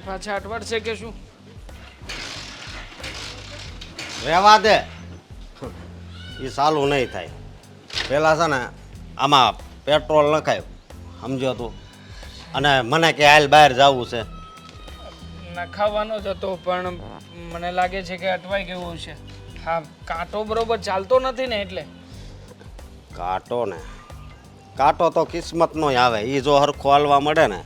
પાછા અટવાડશે કે શું? રહેવા દે, એ સાલું નહીં થાય. પેલા છે ને આમાં પેટ્રોલ નખાય, સમજો તું. અને મને કે હાલ બહાર જવું છે. નખાવાનો જ હતો પણ મને લાગે છે કે અટવાઈ ગયું છે. હા, કાંટો બરોબર ચાલતો નથી ને એટલે. કાંટો તો કિસ્મતનો આવે. એ જો હરખો હાલવા મળે ને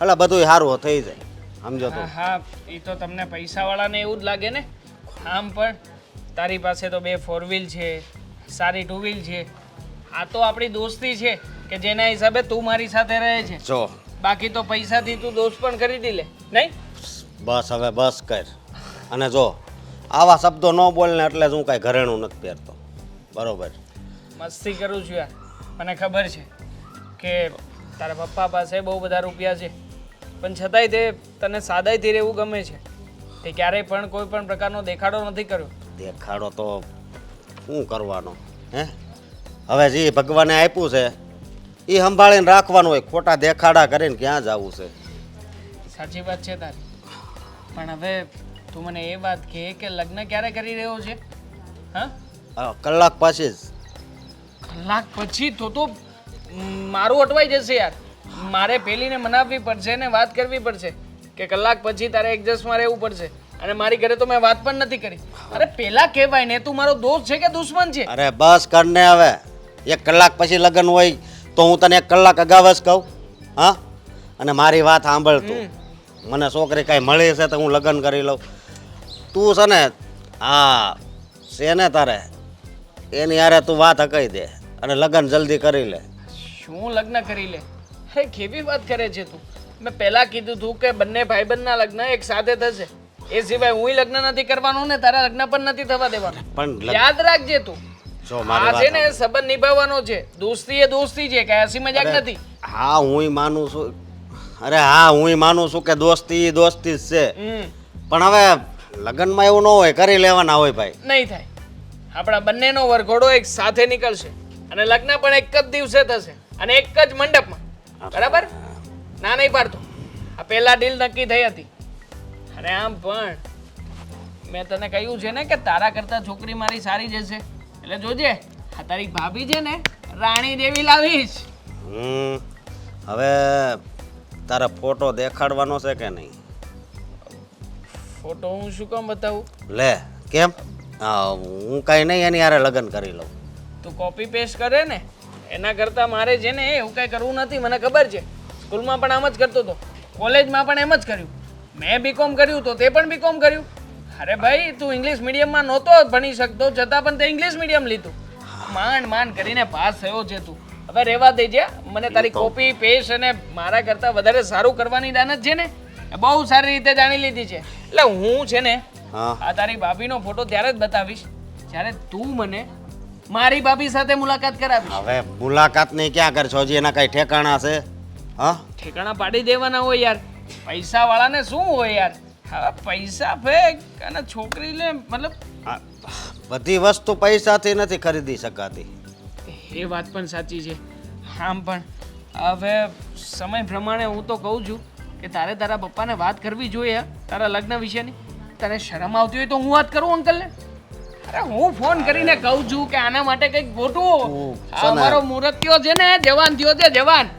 એટલે બધું સારું થઈ જાય, સમજો તું. હા, એ તો તમને પૈસાવાળાને એવું જ લાગે ને. આમ પણ તારી પાસે તો 2 4 વ્હીલ છે, સારી 2 વ્હીલ છે. આ તો આપણી દોસ્તી છે કે જેના હિસાબે તું મારી સાથે રહે છે. જો બાકી તો પૈસાથી તું દોસ્ત પણ ખરીદી લે, નહીં? બસ હવે બસ કર. અને જો આવા શબ્દો ન બોલને એટલે જ હું કાંઈ ઘરેણું નથી પહેરતો, બરોબર? મસ્તી કરું છું યાર. મને ખબર છે કે તારા પપ્પા પાસે બહુ બધા રૂપિયા છે, પણ છતાંય તે તને સાદાઈથી રહેવું ગમે છે. તે ક્યારેય પણ કોઈ પણ પ્રકારનો દેખાડો નથી કર્યો. દેખાડો તો શું કરવાનો હે? હવે જે ભગવાને આપ્યું છે એ સંભાળીને રાખવાનું હોય. ખોટા દેખાડા કરીને ક્યાં જવું છે? સાચી વાત છે તારી. પણ હવે તું મને એ વાત કહે કે લગ્ન ક્યારે કરી રહ્યો છે? હા, કલાક પછી જ. કલાક પછી? તો મારું અટવાઈ જશે યાર. મારે પેલીને મનાવવી પડશે ને વાત કરવી પડશે કે કલાક પછી તારે એડજસ્ટમાં રહેવું પડશે. અને મારી ઘરે તો મેં વાત પણ નથી કરી. અરે પેલા કહેવાય ને, તું મારો દોસ્ત છે કે દુશ્મન છે? અરે બસ કરને હવે. 1 કલાક પછી લગ્ન હોય તો હું તને 1 કલાક અગાઉ જ કહું? હા, અને મારી વાત સાંભળ તું. મને છોકરી કાંઈ મળી છે તો હું લગ્ન કરી લઉં. તું છે ને હા છે ને તારે એની યારે તું વાત હકાઈ દે અને લગ્ન જલ્દી કરી લે. શું લગ્ન કરી લે? અરે કેવી વાત કરે છે તું? મેં પહેલા કીધું તું કે બંને ભાઈબંધના લગ્ન એક સાથે થશે. એ સિવાય હું લગ્ન નથી કરવાનું ને તારા લગ્ન પણ નથી થવા દેવાના. પણ યાદ રાખજે તું. જો મારી આ છે ને સંબંધ નિભાવવાનો છે. દોસ્તી એ દોસ્તી છે, કે હસી મજાક નથી. હા હું માનું છું. અરે હા હું માનું છું કે દોસ્તી દોસ્તી જ છે. પણ હવે લગ્નમાં એવું ન હોય, કરી લેવાના હોય ભાઈ. નહીં થાય. આપણા બંનેનો વરઘોડો એક સાથે નીકળશે અને લગ્ન પણ એક જ દિવસે થશે અને એક જ મંડપમાં. બરાબર? ના નહીં પાડતો. આ પહેલા ડીલ નક્કી થઈ હતી. અને આમ પણ મેં તને કહ્યું છે ને કે તારા કરતા છોકરી મારી સારી જશે. એટલે જોજે, આ તારી ભાભી છે ને રાણી દેવી લાવીશ. હવે તારા ફોટો દેખાડવાનો છે કે નહીં? ફોટો હું શું કામ બતાવું? લે કેમ? હું કાંઈ નહીં એની યારે લગ્ન કરી લઉં. તું કોપી પેસ્ટ કરે ને એના કરતાં મારે છે ને એવું કાંઈ કરવું નથી. મને ખબર છે. સ્કૂલમાં પણ આમ જ કરતો હતો, કોલેજમાં પણ એમ જ કર્યું. મેં બીકોમ કર્યું તો તે પણ બીકોમ કર્યું. અરે ભાઈ તું ઇંગ્લિશ મીડિયમમાં નહોતો ભણી શકતો, છતાં પણ તે ઇંગ્લિશ મીડિયમ લીધું. માંડ કરીને પાસ થયો છે તું. હવે રહેવા દેજે. મને તારી કોપી પેસ્ટ અને મારા કરતાં વધારે સારું કરવાની દાનત છે ને એ બહુ સારી રીતે જાણી લીધી છે. એટલે હું છે ને આ તારી ભાભીનો ફોટો ત્યારે જ બતાવીશ જ્યારે તું મને મારી ભાભી સાથે મુલાકાત કરાવીશ. હવે મુલાકાત નહીં ક્યાં કરશો? હજી એના કાંઈ ઠેકાણા છે? હા, ઠેકાણા પાડી દેવાના હોય યાર. પૈસા વાળાને શું હોય યાર? હવે પૈસા ફેંક અને છોકરી લે. મતલબ બધી વસ્તુ પૈસાથી નથી ખરીદી શકાતી. એ વાત પણ સાચી છે. આમ પણ હવે સમય પ્રમાણે હું તો કહું છું કે તારે તારા પપ્પાને વાત કરવી જોઈએ તારા લગ્ન વિશેની. તને શરમ આવતી હોય તો હું વાત કરું અંકલને? અરે હું ફોન કરીને કહું છું કે આના માટે કંઈક ગોઠવો. આ મારો મુહૂર્તિયો છે ને જવાન થયો છે, જવાન.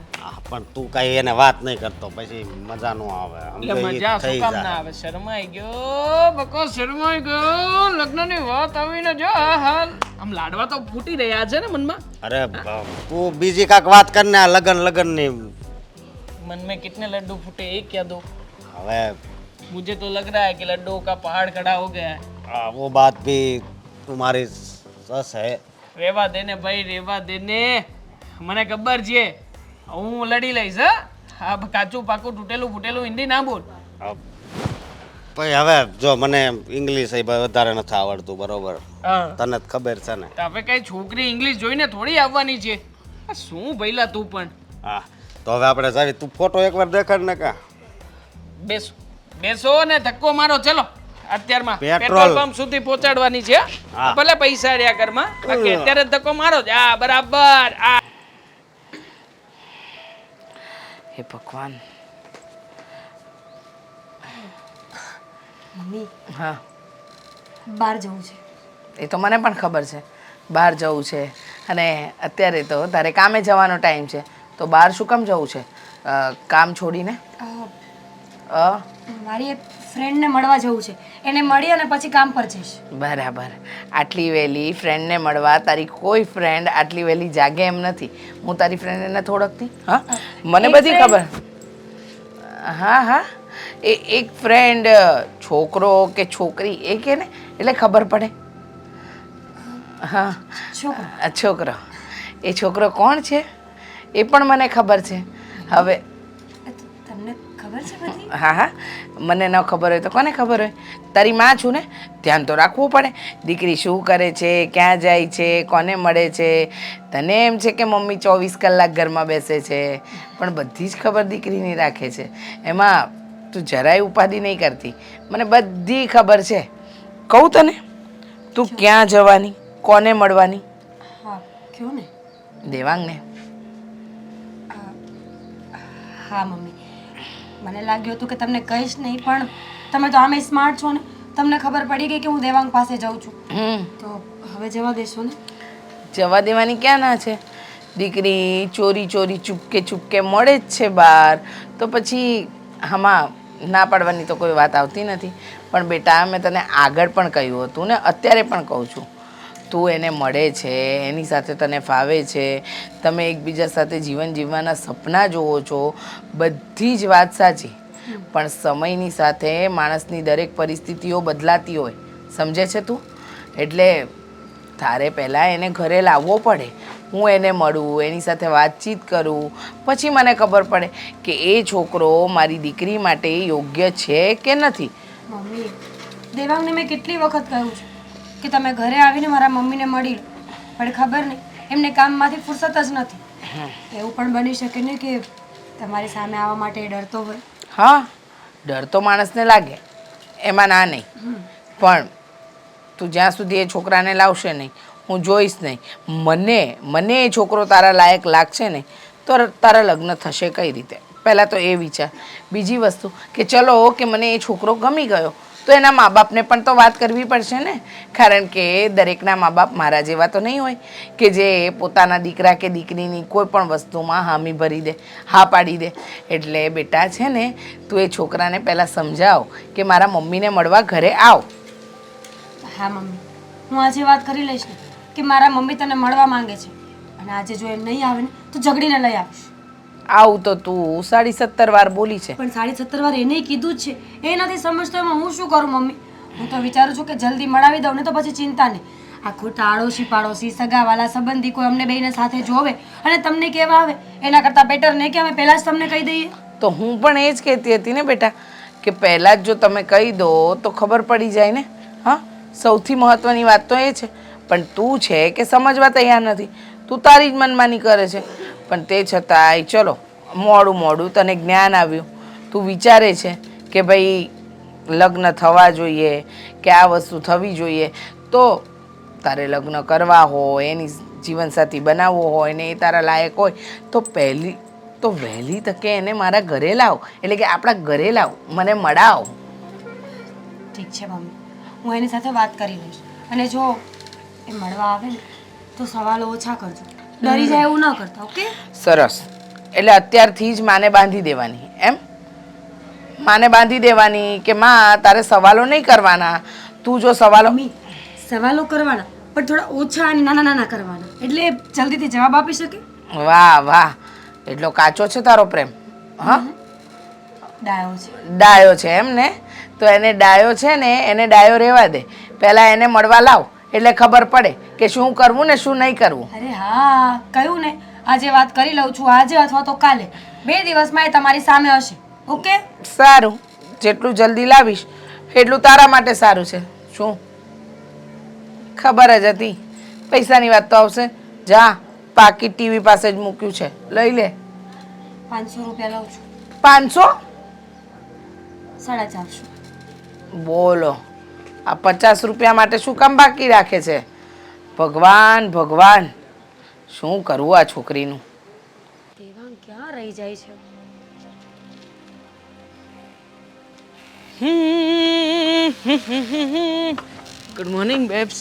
પણ તું કાંઈ એને વાત નહીં કરતો પછી મજા ન આવે. એટલે મજા શું કામ ના આવે? શરમાઈ ગયો બકો, શરમાઈ ગયો. લગ્નની વાત આવીને જો આ હાલ. આમ લાડવા તો ફૂટી રહ્યા છે ને મનમાં. અરે તું બીજી કાંઈક વાત કર ને. આ લગનની मन में कितने लड्डू फूटे एक या दो? હવે मुझे तो लग रहा है कि लड्डू का पहाड़ खड़ा हो गया है. वो बात भी तुम्हारी सच है. રેવા દે ને ભાઈ, રેવા દે ને. મને ખબર છે હું લડી લઈશ. હા, કાચું પાકું તૂટેલું ફૂટેલું હિન્દી ના બોલ. ભાઈ હવે જો મને ઇંગ્લિશ વધારે નથી આવડતું, બરોબર? તને જ ખબર છે ને. હવે કઈ છોકરી ઇંગ્લિશ જોઈને થોડી આવવાની છે. શું ભઈલા તું પણ. હા તો હવે આપણે જાવી. તું ફોટો એકવાર દેખાડ ને. કા બેસો બેસો ને ધક્કો મારો. ચલો અત્યારમાં પેટ્રોલ પેટ્રોલ પંપ સુધી પહોંચાડવાની છે. ભલે પૈસા રહ્યા ઘરમાં, બાકી અત્યારે જ ધક્કો મારો જ. આ બરાબર. આ હે ભગવાન, મમ્મી હા બહાર જવું છે. એ તો મને પણ ખબર છે બહાર જવું છે અને અત્યારે તો તારે કામે જવાનો ટાઈમ છે તો બહાર શું કામ જવું છે કામ છોડીને અ મારી એક ફ્રેન્ડને મળવા જવું છે. એને મળી અને પછી કામ પર જઈશ. બરાબર આટલી વહેલી ફ્રેન્ડને મળવા તારી કોઈ ફ્રેન્ડ આટલી વહેલી જાગે એમ નથી. હું તારી ફ્રેન્ડને નથી ઓળખતી હા મને એક બધી friend- ખબર હા હા એક ફ્રેન્ડ છોકરો કે છોકરી એ કે ને એટલે ખબર પડે હા છોકરો છોકરો એ છોકરો કોણ છે એ પણ મને ખબર છે હવે તમને ખબર છે બધી? હા હા મને ન ખબર હોય તો કોને ખબર હોય તારી માં છું ને ધ્યાન તો રાખવું પડે દીકરી શું કરે છે ક્યાં જાય છે કોને મળે છે તને એમ છે કે મમ્મી 24 કલાક ઘરમાં બેસે છે પણ બધી જ ખબર દીકરીની રાખે છે એમાં તું જરાય ઉપાધિ નહીં કરતી મને બધી ખબર છે કહું તને તું ક્યાં જવાની કોને મળવાની હા કયો ને. દેવાંગને હા મમ્મી મને લાગ્યું હતું કે તમને કહીશ નહીં પણ તમે તો આમે સ્માર્ટ છો ને તમને ખબર પડી ગઈ કે હું દેવાંગ પાસે જાઉં છું તો હવે જવા દેશો ને. જવા દેવાની ક્યાં ના છે દીકરી ચોરી ચોરી ચૂપકે ચૂપકે મળે જ છે બહાર તો પછી આમાં ના પાડવાની તો કોઈ વાત આવતી નથી પણ બેટા મેં તને આગળ પણ કહ્યું હતું ને અત્યારે પણ કહું છું તું એને મળે છે એની સાથે તને ફાવે છે તમે એકબીજા સાથે જીવન જીવવાના સપના જુઓ છો બધી જ વાત સાચી પણ સમયની સાથે માણસની દરેક પરિસ્થિતિઓ બદલાતી હોય સમજે છે તું એટલે તારે પહેલાં એને ઘરે લાવવો પડે હું એને મળું એની સાથે વાતચીત કરું પછી મને ખબર પડે કે એ છોકરો મારી દીકરી માટે યોગ્ય છે કે નથી. મમ્મી દેવાંગને મેં કેટલી વખત કહ્યું છે કે તમે ઘરે આવીને મારા મમ્મીને મળી લો પણ ખબર નહીં એમને કામમાંથી ફુરસત જ નથી. એવું પણ બની શકે ને કે તમારી સામે આવવા માટે એ ડરતો હોય. હા ડર તો માણસને લાગે એમાં ના નહીં પણ તું જ્યાં સુધી એ છોકરાને લાવશે નહીં હું જોઈશ નહીં મને એ છોકરો તારા લાયક લાગશે ને તો તારા લગ્ન થશે કઈ રીતે પહેલાં તો એ વિચાર. બીજી વસ્તુ કે ચલો કે મને એ છોકરો ગમી ગયો તો એના મા બાપને પણ તો વાત કરવી પડશે ને કારણ કે દરેકના મા બાપ મારા જેવા તો નહીં હોય કે જે પોતાના દીકરા કે દીકરીની કોઈ પણ વસ્તુમાં હામી ભરી દે હા પાડી દે એટલે બેટા છે ને તું એ છોકરાને પહેલાં સમજાવ કે મારા મમ્મીને મળવા ઘરે આવ. હા મમ્મી હું આજે વાત કરી લઈશ ને કે મારા મમ્મી તને મળવા માંગે છે અને આજે જો એ નહીં આવે ને તો ઝઘડીને લઈ આવીશ. આવું તો તું 17.5 વાર બોલી છે. પણ 17.5 વાર એને કીધું જ છે એ નથી સમજતો એમાં હું શું કરું મમ્મી. હું તો વિચારું છું કે જલ્દી મળાવી દઉં ને તો પછી ચિંતા નહીં. આ ખોટા આડોશી પાડોશી સગાવાલા સંબંધી કોઈ અમને બેયને સાથે જોવે અને તમને કહેવા આવે એના કરતાં બેટર નહીં કે અમે પહેલાં જ તમને કહી દઈએ. તો હું પણ એ જ કહેતી હતી ને બેટા કે પહેલાં જ જો તમે કહી દો તો ખબર પડી જાય ને. હા સૌથી મહત્ત્વની વાત તો એ છે પણ તું છે કે સમજવા તૈયાર નથી તું તારી જ મનમાની કરે છે પણ તે છતાંય ચલો મોડું તને જ્ઞાન આવ્યું તું વિચારે છે કે ભાઈ લગ્ન થવા જોઈએ કે આ વસ્તુ થવી જોઈએ તો તારે લગ્ન કરવા હોય એની જીવનસાથી બનાવવો હોય ને એ તારા લાયક હોય તો વહેલી તકે એને મારા ઘરે લાવ એટલે કે આપણા ઘરે લાવ મને મળાવ. ઠીક છે મમ્મી હું એની સાથે વાત કરી લઈશ અને જો એ મળવા આવે ને તો સવાલો ઓછા કરજો ડરી જાય એવું ન કરતા ઓકે. સરસ એટલે અત્યારથી જ માને બાંધી દેવાની એમ માને બાંધી દેવાની કે માં તારે સવાલો નહીં કરવાના તું જો સવાલો મમ્મી સવાલો કરવાના પણ થોડા ઓછા અને નાના નાના કરવાના એટલે જલ્દીથી જવાબ આપી શકે. વાહ વાહ એટલો કાચો છે તારો પ્રેમ હા ડાયો છે. ડાયો છે એમ ને તો એને ડાયો છે ને એને ડાયો રહેવા દે પહેલાં એને મળવા લાવ એટલે ખબર પડે કે શું કરવું ને શું નહીં કરવું. અરે હા કહ્યું ને આજે વાત કરી લઉં છું આજે અથવા તો કાલે 2 દિવસમાં એ તમારી સામે હશે ઓકે. સારું જેટલું જલ્દી લાવીશ એટલું તારા માટે સારું છે. શું ખબર જ હતી પૈસાની વાત તો આવશે. જા પાકીટ ટીવી પાસે જ મૂક્યું છે લઈ લે. 500 રૂપિયા લઉં છું. 500 450. બોલો આ 50 રૂપિયા માટે શું કામ બાકી રાખે છે. ભગવાન શું કરવું આ છોકરીનું. દેવાંગ ક્યાં રહી જાય છે. Good morning babes.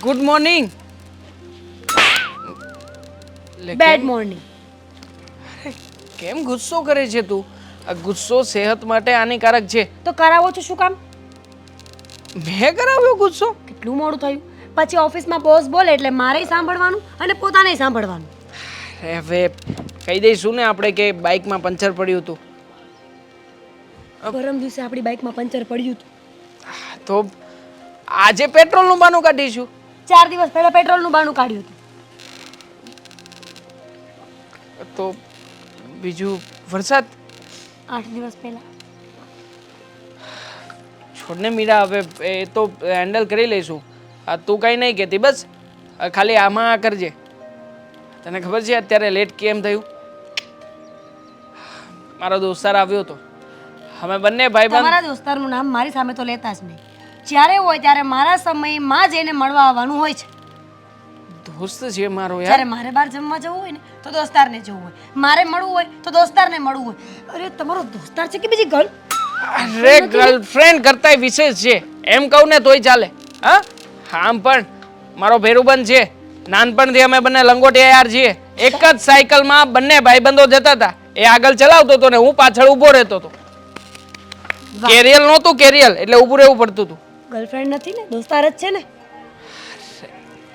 Good morning. Bad morning. કેમ ગુસ્સો કરે છે તું? આ ગુસ્સો સેહત માટે હાનિકારક છે. તો કરાવો છો શું કામ? મેં કરાવ્યો ગુસ્સો? કેટલું મોડું થયું. પછી ઓફિસમાં બોસ બોલે એટલે મારેય સાંભળવાનું અને પોતાનેય સાંભળવાનું. અરે હવે કહી દઈશું ને આપણે કે બાઇકમાં પંચર પડ્યું હતું. પરમ દિવસે આપણી બાઇકમાં પંચર પડ્યું હતું. તો આજે પેટ્રોલનું બહાનું કાઢીશું. 4 દિવસ પહેલા પેટ્રોલનું બાનું કાઢ્યું હતું. તો બીજું વરસાદ? 8 દિવસ પહેલા. છોડને મીરા, હવે એ તો હેન્ડલ કરી લઈશું. તું કંઈ નહીં કહેતી, બસ ખાલી આમાં આ કરજે. તને ખબર છે અત્યારે લેટ કેમ થયું? મારો દોસ્તાર આવ્યો હતો. અમે બંને ભાઈબંધ. તમારા દોસ્તારનું નામ મારી સામે તો લેતા જ નહીં. જ્યારે હોય ત્યારે મારા સમયમાં જ એને મળવા આવવાનું હોય છે. દોસ્ત છે મારો યાર. જ્યારે મારે બહાર જમવા જવું હોય ને તો દોસ્તારને જવું હોય, મારે મળવું હોય તો દોસ્તારને મળવું હોય. અરે તમારો દોસ્તાર છે કે બીજી ગર્લ? અરે ગર્લફ્રેન્ડ કરતાંય વિશેષ છે એમ કહું ને તોય ચાલે. હા, આમ પણ મારો ભેરુબંધ છે. નાનપણથી અમે બંને લંગોટિયા યાર છીએ. એક જ સાયકલમાં બંને ભાઈબંધો જતા હતા. એ આગળ ચલાવતો હતો ને હું પાછળ ઊભો રહેતો હતો. કેરિયલ નહોતું, કેરિયલ એટલે ઊભું રહેવું પડતું હતું. ગર્લફ્રેન્ડ નથી ને, દોસ્તાર જ છે ને.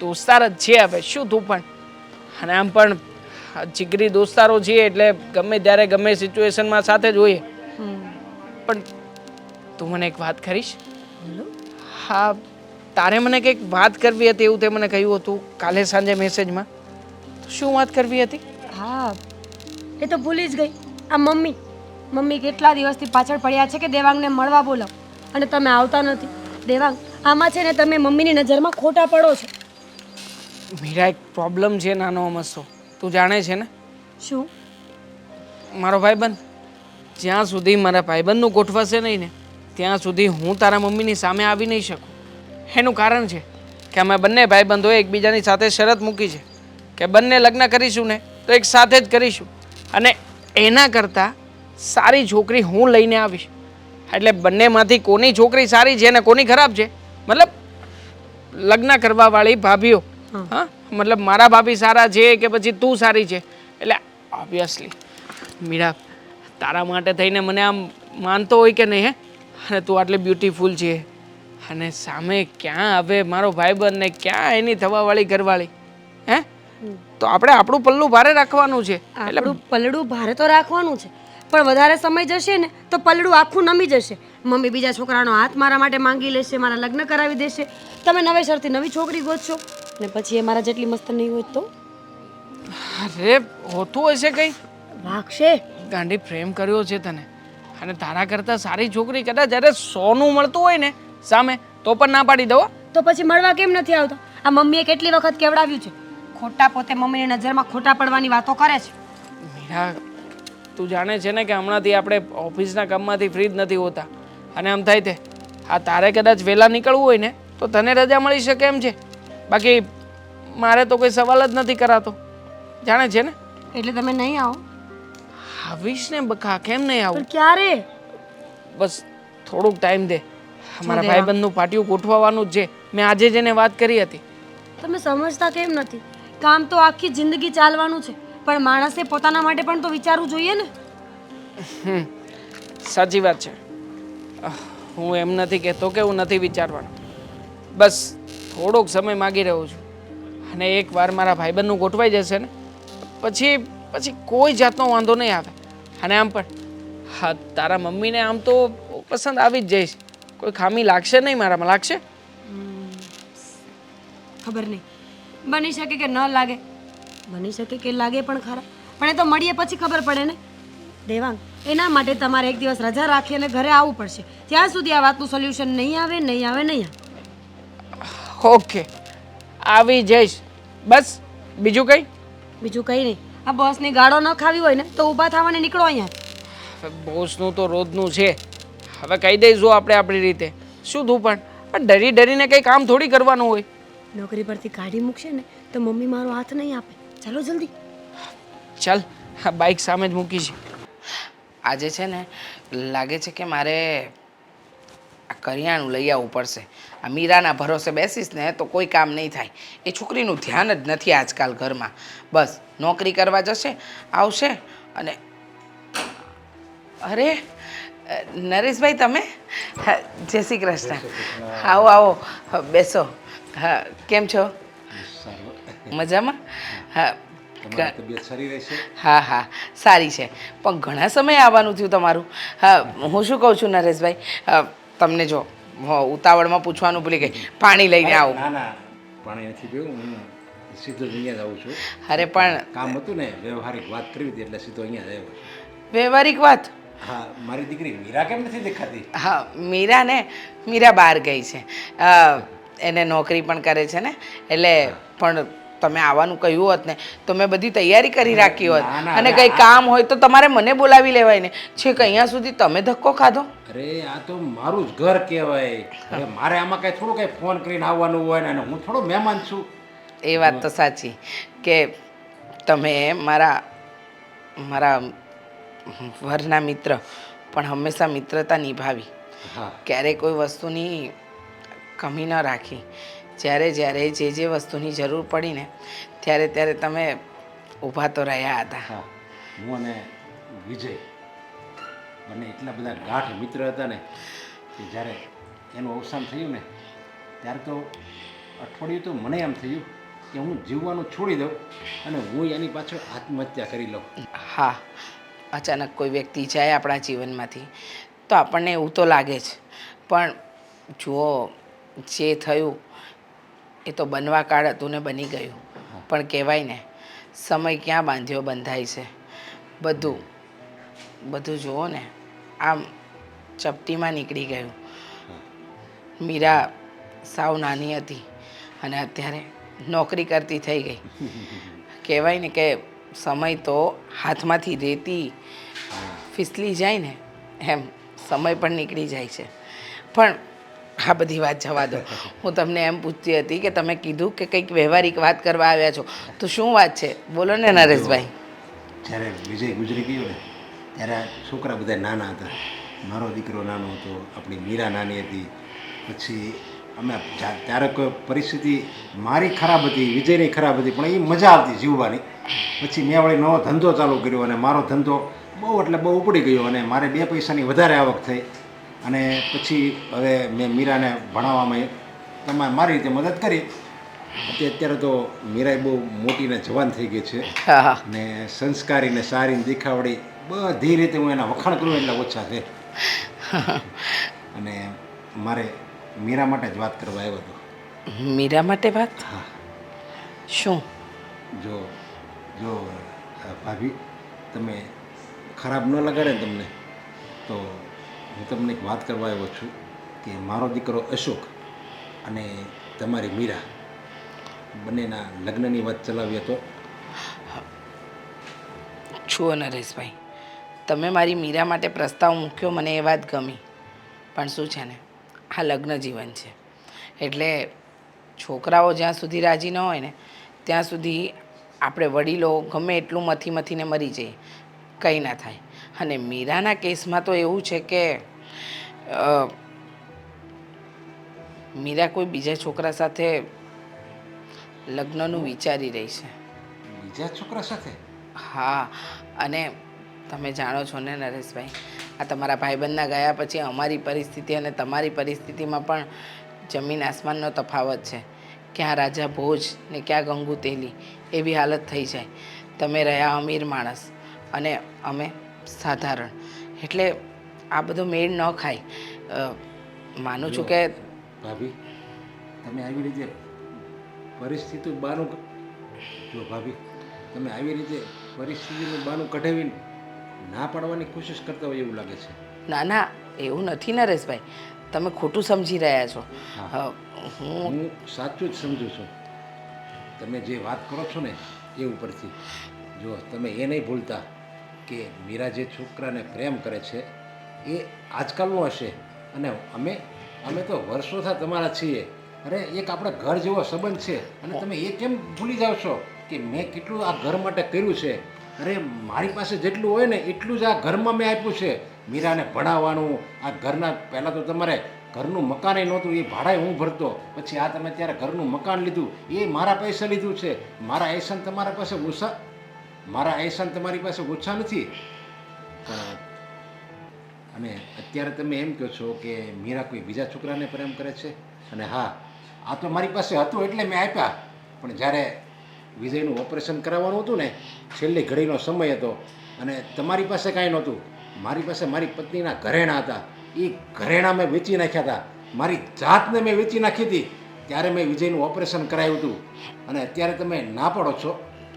દોસ્તાર જ છે હવે શું તું પણ. અને આમ પણ જીગરી દોસ્તારો છીએ એટલે ગમે ત્યારે ગમે સિચ્યુએશનમાં સાથે જ હોઈએ. પણ તું મને એક વાત કરીશ? હા, તારે મને કંઈક વાત કરવી હતી એવું તે મને કહ્યું હતું કાલે સાંજે મેસેજમાં. શું વાત કરવી હતી? હા, એ તો ભૂલી જ ગઈ. આ મમ્મી કેટલા દિવસથી પાછળ પડ્યા છે કે દેવાંગને મળવા બોલાવ અને તમે આવતા નથી. દેવાંગ, આમાં છે ને તમે મમ્મીની નજરમાં ખોટા પડો છો. મીરા, એક પ્રોબ્લેમ છે નાનો અમસ્તો, તું જાણે છે ને? શું? મારો ભાઈબંધ. જ્યાં સુધી મારા ભાઈબંધનું ગોઠવાશે નહીં ને ત્યાં સુધી હું તારા મમ્મીની સામે આવી નહીં શકું. એનું કારણ છે કે અમે બંને ભાઈબંધોએ એકબીજાની સાથે શરત મૂકી છે કે બંને લગ્ન કરીશું ને તો એક સાથે જ કરીશું. અને એના કરતાં સારી છોકરી હું લઈને આવીશ. એટલે બંનેમાંથી કોની છોકરી સારી છે અને કોની ખરાબ છે, મતલબ લગ્ન કરવાવાળી ભાભીઓ. હા, મતલબ મારા ભાભી સારા છે કે પછી તું સારી છે. એટલે ઓબ્વિયસલી મીરા, તારા માટે થઈને મને આમ માનતો હોય કે નહીં? હે, અને તું આટલી બ્યુટીફુલ છે અને સામે ક્યાં હવે મારો ભાઈબંધ ને ક્યાં એની થવાવાળી ઘરવાળી. હે, તો આપણે આપણું પલ્લું ભારે રાખવાનું છે. આપણું પલડું ભારે તો રાખવાનું છે, પણ વધારે સમય જશે ને તો પલડું આખું નમી જશે. મમ્મી બીજા છોકરાનો હાથ મારા માટે માંગી લેશે, મારા લગ્ન કરાવી દેશે, તમે નવેસરથી નવી છોકરી ગોતશો ને પછી એ મારા જેટલી મસ્ત નહીં હોય તો? અરે હોતું હશે કંઈ. વાગશે. ગાંડી પ્રેમ કર્યો છે તને અને તારા કરતાં સારી છોકરી કદાચ જ્યારે 100નું મળતું હોય ને સામે તો પણ ના પાડી દો. તો પછી મળવા કેમ નથી આવતા? આ મમ્મીએ કેટલી વખત કેવડાવ્યું છે. ખોટા પોતે મમ્મીની નજરમાં ખોટા પડવાની વાતો કરે છે. મીરા, તું જાણે છે ને કે હમણાંથી આપણે ઓફિસના કામમાંથી ફ્રી જ નથી હોતા અને આમ થાય તે આ તારે કદાચ વહેલા નીકળવું હોય ને તો તને રજા મળી શકે એમ છે. બાકી મારે તો કોઈ સવાલ જ નથી કરાતો, જાણે છે ને. એટલે તમે નહીં આવો? આવીશ ને બકા, કેમ નહીં આવું? પણ ક્યારે? બસ થોડુંક ટાઈમ દે. મારા ભાઈબંધનું પાટિયું ગોઠવવાનું જ છે. મેં આજે જ એને વાત કરી હતી. તમે સમજતા કેમ નથી? કામ તો આખી જિંદગી ચાલવાનું છે, પણ માણસે પોતાના માટે પણ તો વિચારવું જોઈએ ને. સાચી વાત છે. હું એમ નથી કહેતો કે હું નથી વિચારવાનું. બસ થોડોક સમય માગી રહ્યો છું અને એકવાર મારા ભાઈબંધનું ગોઠવાઈ જશે ને પછી કોઈ જાતનો વાંધો નહીં આવે. અને આમ પણ હા, તારા મમ્મીને આમ તો પસંદ આવી જ જઈશ. કોઈ ખામી લાગશે નહીં મારામાં, લાગશે? ખબર નહીં, બની શકે કે ન લાગે, બની શકે કે લાગે પણ ખરા. પણ એ તો મળીએ પછી ખબર પડે ને. દેવાંગ, એના માટે તમારે એક દિવસ રજા રાખી અને ઘરે આવવું પડશે. ત્યાં સુધી આ વાતનું સોલ્યુશન નહીં આવે. ઓકે, આવી જઈશ. બસ બીજું કંઈ? બીજું કંઈ નહીં. આ બોસની ગાળો ન ખાવી હોય ને તો ઊભા થવાને નીકળો અહીંયા. હવે બોસનું તો રોજનું છે. હવે કહી દઈશું આપણે આપણી રીતે. શું તું પણ ડરી ડરીને કંઈ કામ થોડી કરવાનું હોય. નોકરી પરથી કાઢી મૂકશે ને તો મમ્મી મારો હાથ નહીં આપે. ચાલો જલ્દી. ચાલ, હા બાઇક સામે જ મૂકી છે. આજે છે ને લાગે છે કે મારે આ કરિયાણું લઈ આવવું પડશે. આ મીરાના ભરોસે બેસીશ ને તો કોઈ કામ નહીં થાય. એ છોકરીનું ધ્યાન જ નથી આજકાલ ઘરમાં. બસ નોકરી કરવા જશે, આવશે અને અરે નરેશભાઈ તમે? હા, જય શ્રી કૃષ્ણ. આવો આવો, બેસો. હા, કેમ છો? મજામાં? હા. તબિયત સારી રહેશે? હા હા, સારી છે. પણ ઘણા સમય આવવાનું થયું તમારું. હા, હું શું કહું છું નરેશભાઈ, તમને જો ઉતાવળમાં પૂછવાનું ભૂલી ગઈ, પાણી લઈને આવો. ના ના, પાણી નથી પીવું, હું સીધો જ અહીંયા જ આવું છું. અરે પણ કામ હતું ને, વ્યવહારિક વાત કરવી હતી એટલે સીધો અહીંયા જ આવ્યો છું. વ્યવહારિક વાત? હા, મારી દીકરી મીરા કેમ નથી દેખાતી? હા, મીરા બહાર ગઈ છે. એને નોકરી પણ કરે છે ને, એટલે પણ તમે આવવાનું કહ્યું હોત ને તો મેં બધી તૈયારી કરી રાખી હોત. ના, ના, અને અરે કંઈ કામ હોય તો તમારે મને બોલાવી લેવાય ને. છેક અહીંયા સુધી તમે ધક્કો ખાધો. અરે આ તો મારું જ ઘર કહેવાય. હવે મારે આમાં કાંઈ થોડું કાંઈ ફોન કરીને આવવાનું હોય ને, અને હું થોડો મહેમાન છું. એ વાત તો સાચી કે તમે મારા વરના મિત્ર, પણ હંમેશા મિત્રતા નિભાવી. હા, ક્યારેય કોઈ વસ્તુની કમી ન રાખી. જ્યારે જે વસ્તુની જરૂર પડી ને ત્યારે તમે ઊભા તો રહ્યા હતા. હા, હું અને વિજય બંને એટલા બધા ગાઢ મિત્ર હતા ને કે જ્યારે એનું અવસાન થયું ને ત્યારે તો અઠવાડિયું તો મને એમ થયું કે હું જીવવાનું છોડી દઉં અને હું એની પાછળ આત્મહત્યા કરી લઉં. હા, અચાનક કોઈ વ્યક્તિ જાય આપણા જીવનમાંથી તો આપણને એવું તો લાગે જ. પણ જુઓ, જે થયું એ તો બનવા કાળ હતું ને બની ગયું. પણ કહેવાય ને, સમય ક્યાં બાંધ્યો બંધાય છે. બધું જુઓ ને, આમ ચપટીમાં નીકળી ગયું. મીરા સાવ નાની હતી અને અત્યારે નોકરી કરતી થઈ ગઈ. કહેવાય ને કે સમય તો હાથમાંથી રેતી ફિસલી જાય ને એમ સમય પણ નીકળી જાય છે. પણ આ બધી વાત જવા દો. હું તમને એમ પૂછતી હતી કે તમે કીધું કે કંઈક વ્યવહારિક વાત કરવા આવ્યા છો, તો શું વાત છે? બોલો ને નરેશભાઈ. જ્યારે વિજય ગુજરી ગયો ને ત્યારે આ છોકરા બધા નાના હતા. મારો દીકરો નાનો હતો, આપણી મીરા નાની હતી. પછી અમે ત્યારે કોઈ પરિસ્થિતિ મારી ખરાબ હતી, વિજયની ખરાબ હતી, પણ એ મજા આવતી જીવવાની. પછી મેં વળી નવો ધંધો ચાલુ કર્યો અને મારો ધંધો બહુ એટલે બહુ ઉપડી ગયો અને મારે 2 પૈસાની વધારે આવક થઈ. અને પછી હવે મેં મીરાને ભણાવવામાં તમારે મારી રીતે મદદ કરી. અત્યારે તો મીરાએ બહુ મોટીને જવાન થઈ ગઈ છે હા, ને સંસ્કારી ને સારી ને દેખાવડી બધી રીતે હું એના વખાણ કરું એટલે ઓછા છે. અને મારે મીરા માટે જ વાત કરવા આવ્યો હતો. મીરા માટે વાત? હા, શું? જો ભાભી, તમે ખરાબ ન લગાડે ને તમને, તો હું તમને એક વાત કરવા આવ્યો છું કે મારો દીકરો અશોક અને તમારી મીરા બંનેના લગ્નની વાત ચલાવી હતો. જુઓ નરેશભાઈ, તમે મારી મીરા માટે પ્રસ્તાવ મૂક્યો, મને એ વાત ગમી. પણ શું છે ને, આ લગ્ન જીવન છે એટલે છોકરાઓ જ્યાં સુધી રાજી ન હોય ને ત્યાં સુધી આપણે વડીલો ગમે એટલું મથીને મરી જઈએ, કંઈ ના થાય. અને મીરાના કેસમાં તો એવું છે કે મીરા કોઈ બીજા છોકરા સાથે લગ્નનું વિચારી રહી છે. બીજા છોકરા સાથે? હા, અને તમે જાણો છો ને નરેશભાઈ, આ તમારા ભાઈબંધના ગયા પછી અમારી પરિસ્થિતિ અને તમારી પરિસ્થિતિમાં પણ જમીન આસમાનનો તફાવત છે. ક્યાં રાજા ભોજ ને ક્યાં ગંગુ તેલી એવી હાલત થઈ જાય. તમે રહ્યા અમીર માણસ અને અમે સાધારણ, એટલે આ બધો મેળ ન ખાય. માનું છું કે ભાભી, તમે આવી રીતે પરિસ્થિતિ બાનું જો ભાભી તમે આવી રીતે પરિસ્થિતિનું બાનું કઢાવીને ના પાડવાની કોશિશ કરતા હોય એવું લાગે છે. ના ના, એવું નથી નરેશભાઈ, તમે ખોટું સમજી રહ્યા છો. હું સાચું જ સમજુ છું. તમે જે વાત કરો છો ને એ ઉપરથી જો તમે એ નહીં ભૂલતા કે મીરા જે છોકરાને પ્રેમ કરે છે એ આજકાલનું હશે અને અમે તો વર્ષોથી તમારા છીએ. અરે એક આપણે ઘર જેવો સંબંધ છે અને તમે એ કેમ ભૂલી જાઓ છો કે મેં કેટલું આ ઘર માટે કર્યું છે. અરે મારી પાસે જેટલું હોય ને એટલું જ આ ઘરમાં મેં આપ્યું છે. મીરાને ભણાવવાનું, આ ઘરના પહેલાં તો તમારે ઘરનું મકાને નહોતું, એ ભાડાએ હું ભરતો. પછી આ તમે ત્યારે ઘરનું મકાન લીધું, એ મારા પૈસે લીધું છે. મારા એહસાન તમારા પાસે ઓછા, મારા એહસાન તમારી પાસે ઓછા નથી. પણ અને અત્યારે તમે એમ કહો છો કે મીરા કોઈ બીજા છોકરાને પ્રેમ કરે છે. અને હા, આ તો મારી પાસે હતું એટલે મેં આપ્યા. પણ જ્યારે વિજયનું ઓપરેશન કરાવવાનું હતું ને, છેલ્લી ઘડીનો સમય હતો અને તમારી પાસે કાંઈ નહોતું. મારી પાસે મારી પત્નીના ઘરેણાં હતા. એ ઘરેણાં મેં વેચી નાખ્યા હતા. મારી જાતને મેં વેચી નાખી હતી. ત્યારે મેં વિજયનું ઓપરેશન કરાવ્યું હતું. અને અત્યારે તમે ના પાડો છો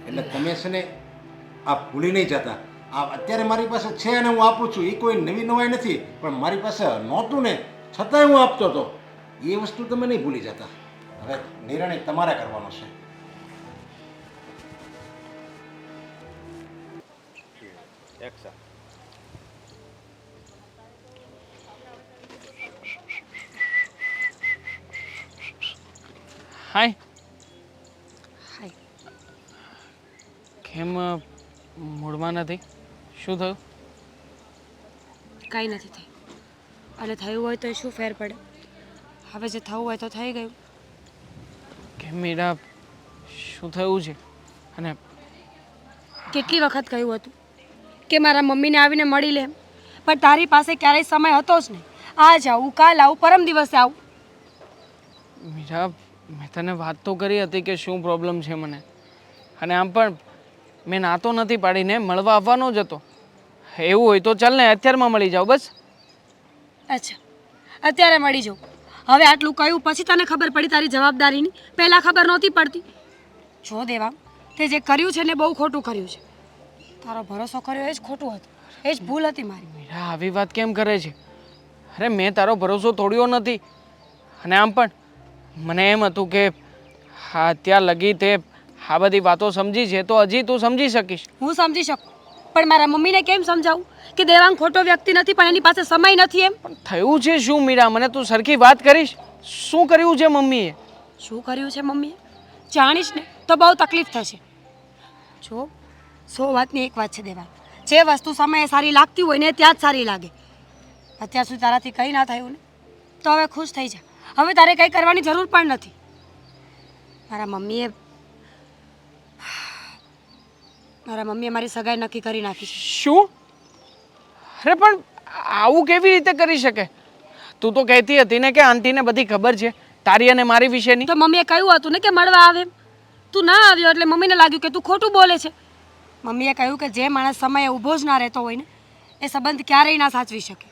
એટલે તમે છે ને આ ભૂલી નહીં જતા. આ અત્યારે મારી પાસે છે અને હું આપું છું, એ કોઈ નવી નવાઈ નથી. પણ મારી પાસે નહોતું ને છતાંય હું આપતો હતો. એ વસ્તુ તમે નહીં ભૂલી જતા. હવે નિર્ણય તમારે કરવાનો છે. હાય. હાય. કેમ મૂડમાં નથી? શું થયું? કાંઈ નથી થયું. અને થયું હોય તો એ શું ફેર પડે? હવે જે થવું હોય તો થઈ ગયું. કેમ મીરા, શું થયું છે? અને કેટલી વખત કહ્યું હતું કે મારા મમ્મીને આવીને મળી લે, પણ તારી પાસે ક્યારેય સમય હતો જ નહીં. આજ આવું, કાલ આવું, પરમ દિવસે આવું. મીરા, મેં તને વાત તો કરી હતી કે શું પ્રોબ્લેમ છે મને. અને આમ પણ મેં ના તો નથી પાડીને, મળવા આવવાનો જ હતો. એવું હોય તો ચાલ ને અત્યારમાં મળી જાઓ બસ. અચ્છા, અત્યારે મળી જાઉં. હવે આટલું કહ્યું પછી તને ખબર પડી તારી જવાબદારીની? પહેલાં ખબર નહોતી પડતી. જો દેવા, તે જે કર્યું છે ને બહુ ખોટું કર્યું છે. તારો ભરોસો કર્યો એ જ ખોટું હતું, એ જ ભૂલ હતી મારી. મીરા, આવી વાત કેમ કરે છે? અરે મેં તારો ભરોસો તોડ્યો નથી. અને આમ પણ મને એમ હતું કે હા ત્યાં લગી તે આ બધી વાતો સમજી છે તો હજી તું સમજી શકીશ. હું સમજી શકું, પણ મારા મમ્મીને કેમ સમજાવું કે દેવાંગ ખોટો વ્યક્તિ નથી, પણ એની પાસે સમય નથી એમ? પણ થયું છે શું મીરા? મને તું સરખી વાત કરીશ. શું કર્યું છે મમ્મીએ? શું કર્યું છે મમ્મીએ જાણીશ ને તો બહુ તકલીફ થશે. જો 100 વાતની એક વાત છે દેવા, જે વસ્તુ સમયે સારી લાગતી હોય ને ત્યાં જ સારી લાગે. અત્યાર સુધી તારાથી કંઈ ના થયું ને તો હવે ખુશ થઈ જા. હવે તારે કંઈ કરવાની જરૂર પણ નથી. મારા મમ્મીએ મારી સગાઈ નક્કી કરી નાખી છે. શું? અરે પણ આવું કેવી રીતે કરી શકે? તું તો કહેતી હતી ને કે આંટીને બધી ખબર છે તારી અને મારી વિશેની. તો મમ્મીએ કહ્યું હતું ને કે મળવા આવે એમ. તું ના આવ્યો એટલે મમ્મીને લાગ્યું કે તું ખોટું બોલે છે. મમ્મીએ કહ્યું કે જે માણસ સમયે ઊભો જ ના રહેતો હોય ને એ સંબંધ ક્યારેય ના સાચવી શકે.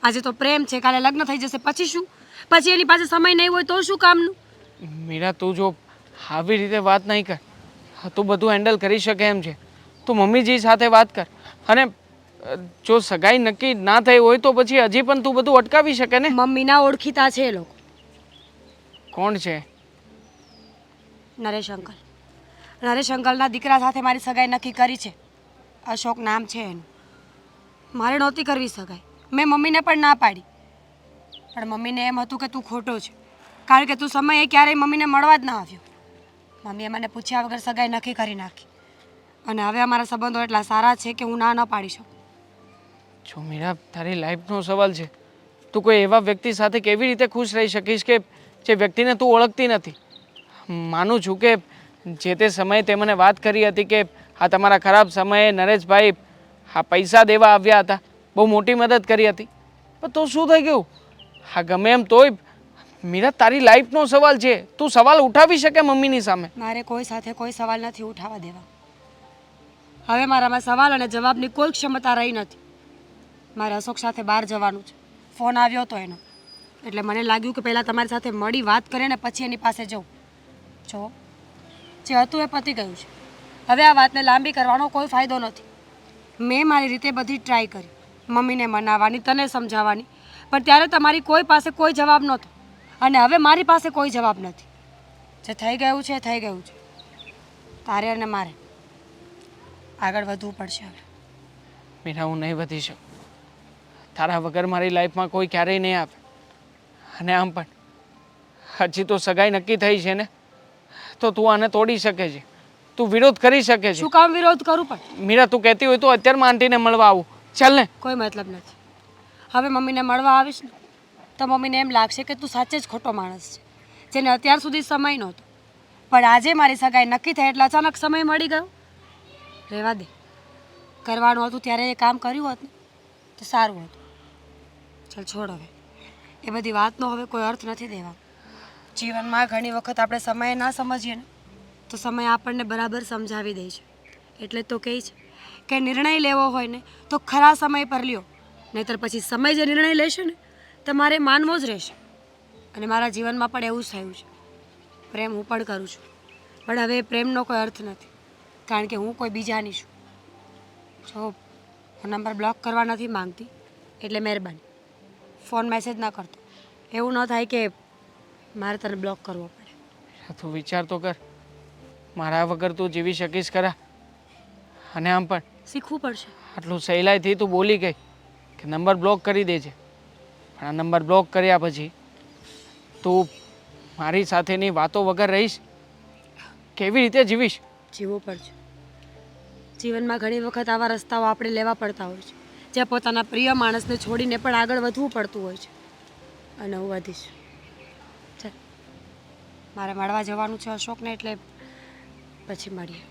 આજે તો પ્રેમ છે, કાલે લગ્ન થઈ જશે, પછી શું? પછી એની પાસે સમય નહીં હોય તો શું કામનું? મીરા, તું જો આવી રીતે વાત નહીં કર. તું બધું હેન્ડલ કરી શકે એમ છે. તું મમ્મીજી સાથે વાત કર. અને જો સગાઈ નક્કી ના થઈ હોય તો પછી હજી પણ તું બધું અટકાવી શકે ને. મમ્મીના ઓળખીતા છે એ લોકો. કોણ છે? નરેશ અંકલ. નરેશ અંકલના દીકરા સાથે મારી સગાઈ નક્કી કરી છે. અશોક નામ છે એનું. મારે નહોતી કરવી સગાઈ, મેં મમ્મીને પણ ના પાડી. પણ મમ્મીને એમ હતું કે તું ખોટો છે, કારણ કે તું સમયે ક્યારેય મમ્મીને મળવા જ ના આવ્યો. મમ્મીએ મને પૂછ્યા વગર સગાઈ નક્કી કરી નાખી. અને હવે અમારા સંબંધો એટલા સારા છે કે હું ના ન પાડી શકું. જો મીરા, તારી લાઈફનો સવાલ છે. તું કોઈ એવા વ્યક્તિ સાથે કેવી રીતે ખુશ રહી શકીશ કે જે વ્યક્તિને તું ઓળખતી નથી? માનું છું કે જે તે સમયે તે મને વાત કરી હતી કે આ તમારા ખરાબ સમયે નરેશભાઈ આ પૈસા દેવા આવ્યા હતા, બહુ મોટી મદદ કરી હતી. પણ તો શું થઈ ગયું? હા ગમે એમ તોય મીરા, તારી લાઈફનો સવાલ છે. તું સવાલ ઉઠાવી શકે મમ્મીની સામે? મારે કોઈ સાથે કોઈ સવાલ નથી ઉઠાવવા દેવા. હવે મારામાં સવાલ અને જવાબની કોઈ ક્ષમતા રહી નથી. મારે અશોક સાથે બહાર જવાનું છે. ફોન આવ્યો હતો એનો, એટલે મને લાગ્યું કે પહેલાં તમારી સાથે મળી વાત કરે ને પછી એની પાસે જાઉં. જો જે હતું એ પતી ગયું છે. હવે આ વાતને લાંબી કરવાનો કોઈ ફાયદો નથી. મેં મારી રીતે બધી ટ્રાય કરી, મમ્મીને મનાવવાની, તને સમજાવવાની, પણ ત્યારે તમારી કોઈ પાસે કોઈ જવાબ નહોતો. અને હવે મારી પાસે કોઈ જવાબ નથી. જે થઈ ગયું છે એ થઈ ગયું છે. તારે અને મારે આગળ વધવું પડશે હવે. મીરા, હું નહીં વધી શકું. તારા વગર મારી લાઈફમાં કોઈ ક્યારેય નહીં આવે. અને આમ પણ હજી તો સગાઈ નક્કી થઈ છે ને, તો તું આને તોડી શકે છે, તું વિરોધ કરી શકે છે. શું કામ વિરોધ કરું? પણ મીરા, તું કહેતી હોય તો અત્યારમાં આંટીને મળવા આવું. ચાલ ને. કોઈ મતલબ નથી. હવે મમ્મીને મળવા આવીશ ને તો મમ્મીને એમ લાગશે કે તું સાચે જ ખોટો માણસ છે, જેને અત્યાર સુધી સમય નહોતો, પણ આજે મારી સગાઈ નક્કી થઈ એટલે અચાનક સમય મળી ગયો. રહેવા દે, કરવાનું હતું ત્યારે એ કામ કર્યું હોત ને તો સારું હતું. ચાલ છોડ હવે, એ બધી વાતનો હવે કોઈ અર્થ નથી દેવા. જીવનમાં ઘણી વખત આપણે સમય ના સમજીએ ને તો સમય આપણને બરાબર સમજાવી દે છે. એટલે તો કહે છે કે નિર્ણય લેવો હોય ને તો ખરા સમય પર લ્યો, નહીંતર પછી સમય જે નિર્ણય લેશે ને તમારે માનવો જ રહેશે. અને મારા જીવનમાં પણ એવું જ થયું છે. પ્રેમ હું પણ કરું છું, પણ હવે પ્રેમનો કોઈ અર્થ નથી, કારણ કે હું કોઈ બીજાની છું. જો હું નંબર બ્લોક કરવા નથી માંગતી, એટલે મહેરબાની ફોન મેસેજ ના કરતો. એવું ન થાય કે મારે તને બ્લોક કરવો પડે. તું વિચાર તો કર, મારા વગર તું જીવી શકીશ ખરા? અને આમ પણ શીખવું પડશે. આટલું સહેલાઈથી તું બોલી ગઈ કે નંબર બ્લોક કરી દેજે, પણ આ નંબર બ્લોક કર્યા પછી તું મારી સાથેની વાતો વગર રહીશ? કેવી રીતે જીવીશ? જીવવું પડશે. જીવનમાં ઘણી વખત આવા રસ્તાઓ આપણે લેવા પડતા હોય છે, જ્યાં પોતાના પ્રિય માણસને છોડીને પણ આગળ વધવું પડતું હોય છે. અને હું વધીશ. ચાલ, મારે મળવા જવાનું છે અશોકને, એટલે પછી મળીએ.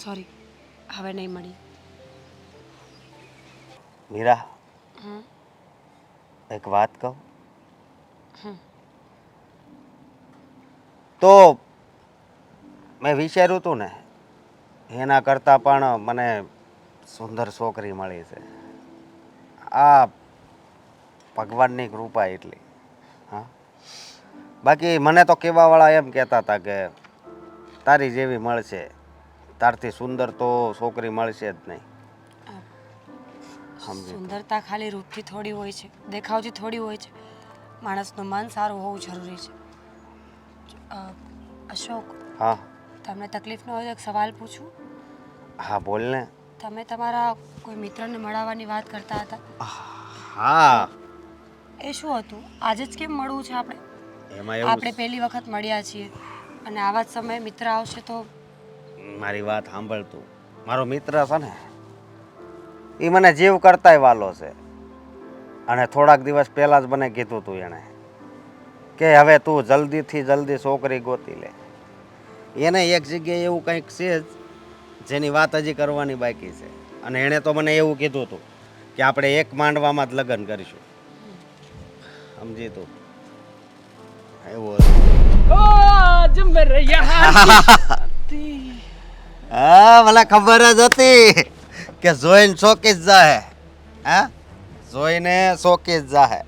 સોરી, હવે નહીં મળીએ. મીરા, હમ. એક વાત કહું? હમ. તો મેં વિચાર્યું હતું ને એના કરતાં પણ મને સુંદર છોકરી મળી છે. આ ભગવાનની કૃપા એટલી. હા, બાકી મને તો કહેવાવાળા એમ કહેતા હતા કે તારી જેવી મળશે, તારથી સુંદર તો છોકરી મળશે જ નહીં. સમજી. સુંદરતા ખાલી રૂપથી થોડી હોય છે, દેખાવથી થોડી હોય છે. માણસનું મન સારું હોવું જરૂરી છે. અશોક, હા તમને તકલીફ ન હોય તો એક સવાલ પૂછું? હા બોલ ને. તમે તમારા કોઈ મિત્રને મળાવવાની વાત કરતા હતા, હા, એ શું હતું? આજે જ કેમ મળવું છે આપણે? એમાં એવું આપણે પહેલી વખત મળ્યા છીએ અને આવા જ સમયે મિત્ર આવશે તો? મારી વાત સાંભળ તું. મારો મિત્ર છે ને એ મને જીવ કરતાય વાલો છે, અને થોડાક દિવસ પહેલાં જ મને કીધું તું એણે કે હવે તું જલ્દીથી જલ્દી છોકરી ગોતી લે. એને એક જગ્યાએ એવું કંઈક છે જ જેની વાત હજી કરવાની બાકી છે, અને એણે તો મને એવું કીધું હતું કે આપણે એક માંડવામાં જ લગ્ન કરીશું. સમજી તું? એવું હતું. ઓ આજ મેરે યહાં હા, મને ખબર જ હતી કે જોઈને ચોકી જ જાહે. હા, જોઈને ચોકી જ જાહે.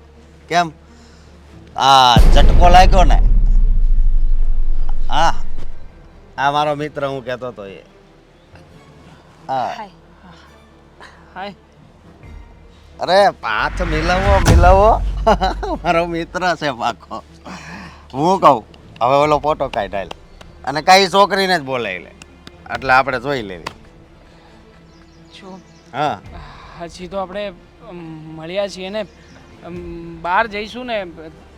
કેમ? આ ઝટકો લાગ્યો ને? હા, આ મારો મિત્ર હું કહેતો હતો એ. હા, હાય. હાય. અરે હાથ મિલાવો મારો મિત્ર છે પાકો. હું કહું હવે ઓલો ફોટો કાઢાય અને કાંઈ છોકરીને જ બોલાવી લે, એટલે આપણે જોઈ લેવી. જો હા, હજી તો આપણે મળ્યા છીએ ને, બહાર જઈશું ને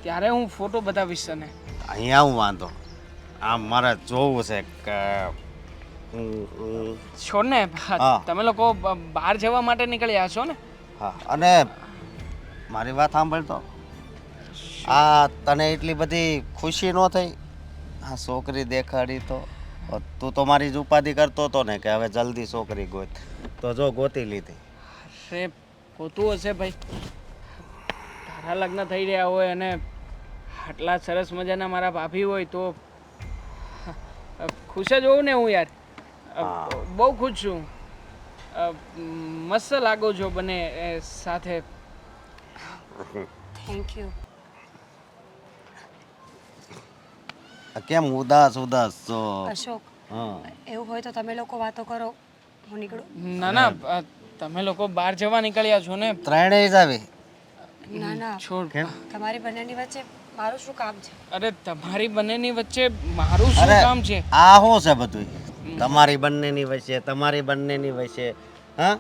ત્યારે હું ફોટો બતાવીશ તને. અહીંયા હું વાંધો આમ મારે જોવું છે કે છોડ ને, હા. તમે લોકો બહાર જવા માટે નીકળ્યા છો ને? હા, અને મારી વાત સાંભળતો, આ તને એટલી બધી ખુશી ન થઈ આ છોકરી દેખાડી તો? તું તો મારી જ ઉપાધિ કરતો હતો ને કે હવે જલ્દી છોકરી ગોત, તો જો ગોતી લીધી. અરે હોતું હશે ભાઈ, તારા લગ્ન થઈ રહ્યા હોય અને આટલા સરસ મજાના મારા ભાભી હોય તો ખુશ જ હોઉં ને હું યાર. બહુ ખુશ છું. મસ્ત લાગો છો બને સાથે. Thank you. કેમ ઉદાસ છો? અશોક, હા, એવું હોય તો તમે લોકો વાતો કરો, હું નીકળું. ના ના, તમે લોકો બહાર જવા નીકળ્યા છો ને? ત્રણેય જ આવી. ના ના, છોડ. કેમ? તમારી બંનેની વચ્ચે મારું શું કામ છે? અરે તમારી બંનેની વચ્ચે મારું શું અરે કામ છે? આ શું છે બધું? તમારી બંનેની વચ્ચે, તમારી બંનેની વચ્ચે, હા?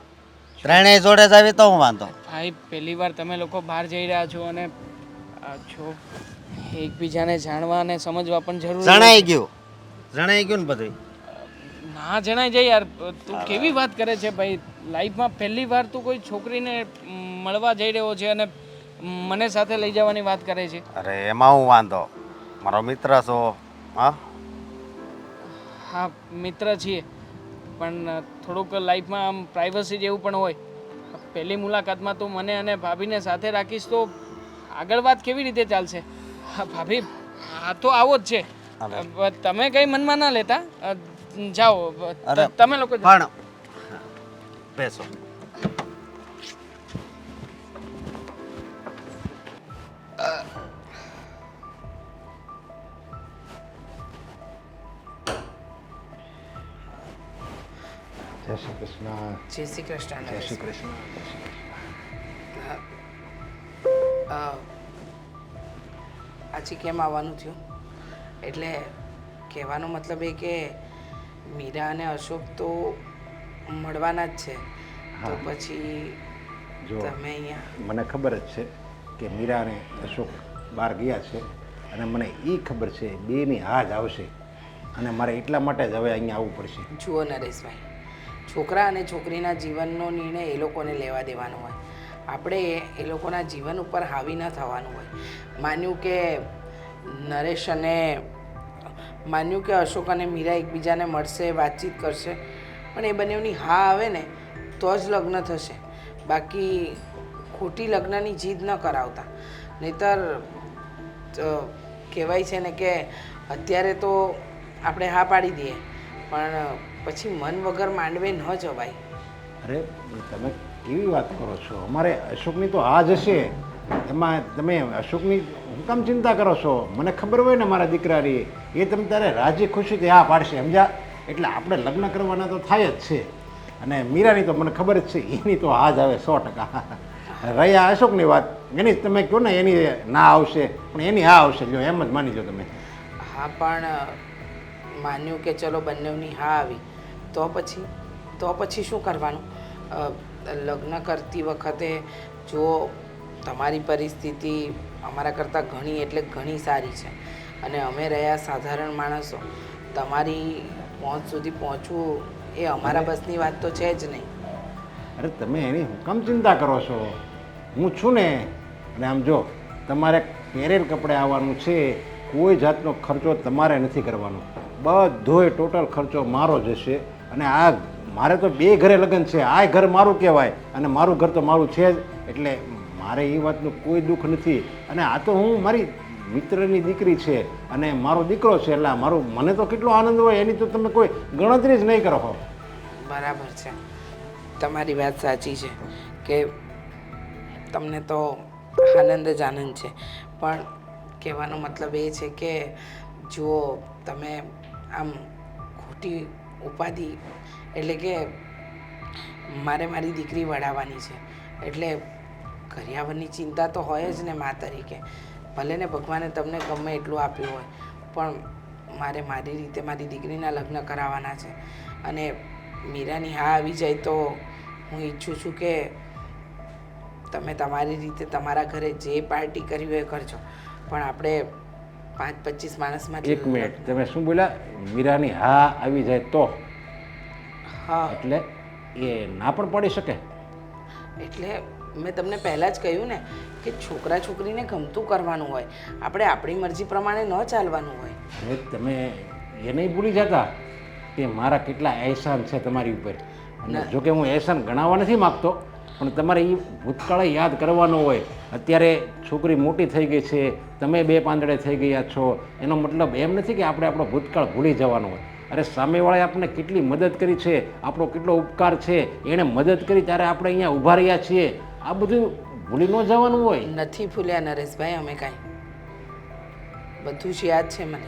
ત્રણેય જોડે જ આવી તો હું વાંધો? ભાઈ પહેલી વાર તમે લોકો બહાર જઈ રહ્યા છો અને છો એકબીજાને જાણવા અને સમજવા પણ જરૂરી જણાઈ છે. ગયું ને બધું? ના જણાય જાય યાર, તું કેવી વાત કરે છે ભાઈ? લાઈફમાં પહેલી વાર તું કોઈ છોકરીને મળવા જઈ રહ્યો છે અને મને સાથે લઈ જવાની વાત કરે છે. અરે એમાં હું વાંધો, મારો મિત્ર છો. હા હા મિત્ર છીએ, પણ થોડુંક લાઈફમાં આમ પ્રાઇવસી જેવું પણ હોય. પહેલી મુલાકાતમાં તું મને અને ભાભીને સાથે રાખીશ તો આગળ વાત કેવી રીતે ચાલશે? હા ભાભી, આ તો આવો જ છે. તમે કંઈ મનમાં ના લેતા. જાઓ તમે લોકો જાઓ. પણ બેસો. જય શ્રી કૃષ્ણ. જય શ્રી કૃષ્ણ. જય શ્રી કૃષ્ણ. આજે કેમ આવવાનું થયું? એટલે કહેવાનો મતલબ એ કે મીરા અને અશોક તો મળવાના જ છે, તો પછી જો તમે અહીંયા મને ખબર જ છે કે મીરા અને અશોક બહાર ગયા છે, અને મને એ ખબર છે બેની હા જ આવશે, અને મારે એટલા માટે જ હવે અહીંયા આવવું પડશે. જુઓ નરેશભાઈ, છોકરા અને છોકરીના જીવનનો નિર્ણય એ લોકોને લેવા દેવાનો હોય. આપણે એ લોકોના જીવન ઉપર હાવી ન થવાનું હોય. માન્યું કે અશોક અને મીરા એકબીજાને મળશે, વાતચીત કરશે, પણ એ બંનેની હા આવે ને તો જ લગ્ન થશે. બાકી ખોટી લગ્નની જીદ ન કરાવતા, નહીંતર કહેવાય છે ને કે અત્યારે તો આપણે હા પાડી દઈએ, પણ પછી મન વગર માંડવે ન જવાય. અરે તમે કેવી વાત કરો છો? અમારે અશોકની તો હા જ હશે, એમાં તમે અશોકની હું કામ ચિંતા કરો છો? મને ખબર હોય ને મારા દીકરાની, એ તમે તારે રાજી ખુશીથી હા પાડશે, સમજ્યા? એટલે આપણે લગ્ન કરવાના તો થાય જ છે, અને મીરાની તો મને ખબર જ છે એની તો હા જ આવે 100%. રહ્યા અશોકની વાત, એની તમે કહો ને એની ના આવશે, પણ એની હા આવશે, જો એમ જ માની લો તમે. હા, પણ માન્યું કે ચલો બંનેની હા આવી, તો પછી શું કરવાનું? લગ્ન કરતી વખતે જો તમારી પરિસ્થિતિ અમારા કરતાં ઘણી એટલે ઘણી સારી છે, અને અમે રહ્યા સાધારણ માણસો, તમારી પહોંચ સુધી પહોંચવું એ અમારા બસની વાત તો છે જ નહીં. અરે તમે એની હું કામ ચિંતા કરો છો? હું છું ને. અને આમ જો તમારે પહેરેલ કપડે આવવાનું છે, કોઈ જાતનો ખર્ચો તમારે નથી કરવાનો, બધોય ટોટલ ખર્ચો મારો જ હશે. અને આ મારે તો 2 ઘરે લગ્ન છે, આ ઘર મારું કહેવાય, અને મારું ઘર તો મારું છે જ, એટલે મારે એ વાતનું કોઈ દુઃખ નથી. અને આ તો હું મારી મિત્રની દીકરી છે અને મારો દીકરો છે, એટલે મને તો કેટલો આનંદ હોય એની તો તમે કોઈ ગણતરી જ નહીં કરો. બરાબર છે, તમારી વાત સાચી છે કે તમને તો આનંદ જ આનંદ છે, પણ કહેવાનો મતલબ એ છે કે જો તમે આમ ખોટી ઉપાધિ, એટલે કે મારી દીકરી વડાવવાની છે, એટલે કરિયાવરની ચિંતા તો હોય જ ને મા તરીકે. ભલે ને ભગવાને તમને ગમે એટલું આપ્યું હોય, પણ મારી રીતે મારી દીકરીના લગ્ન કરાવવાના છે, અને મીરાની હા આવી જાય તો હું ઈચ્છું છું કે તમે તમારી રીતે તમારા ઘરે જે પાર્ટી કરવી હોય એ કરજો, પણ આપણે 5-25 માણસમાંથી 1 મિનિટ, તમે શું બોલ્યા? મીરાની હા આવી જાય તો? હા, એટલે એ ના પણ પડી શકે? એટલે મેં તમને પહેલાં જ કહ્યું ને કે છોકરા છોકરીને ગમતું કરવાનું હોય, આપણે આપણી મરજી પ્રમાણે ન ચાલવાનું હોય. હવે તમે એ નહીં ભૂલી જતા કે મારા કેટલા અહેસાન છે તમારી ઉપર. અને જોકે હું અહેસાન ગણાવવા નથી માગતો, પણ તમારે એ ભૂતકાળ યાદ કરવાનો હોય. અત્યારે છોકરી મોટી થઈ ગઈ છે, તમે 2 પાંદડે થઈ ગયા છો, એનો મતલબ એમ નથી કે આપણે આપણો ભૂતકાળ ભૂલી જવાનો હોય. અરે સામેવાળાએ આપણને કેટલી મદદ કરી છે, આપણો કેટલો ઉપકાર છે, એણે મદદ કરી ત્યારે આપણે અહીંયા ઊભા રહ્યા છીએ, આ બધું ભૂલી ન જવાનું હોય. નથી ભૂલ્યા નરેશભાઈ, અમે કાંઈ, બધું જ યાદ છે મને.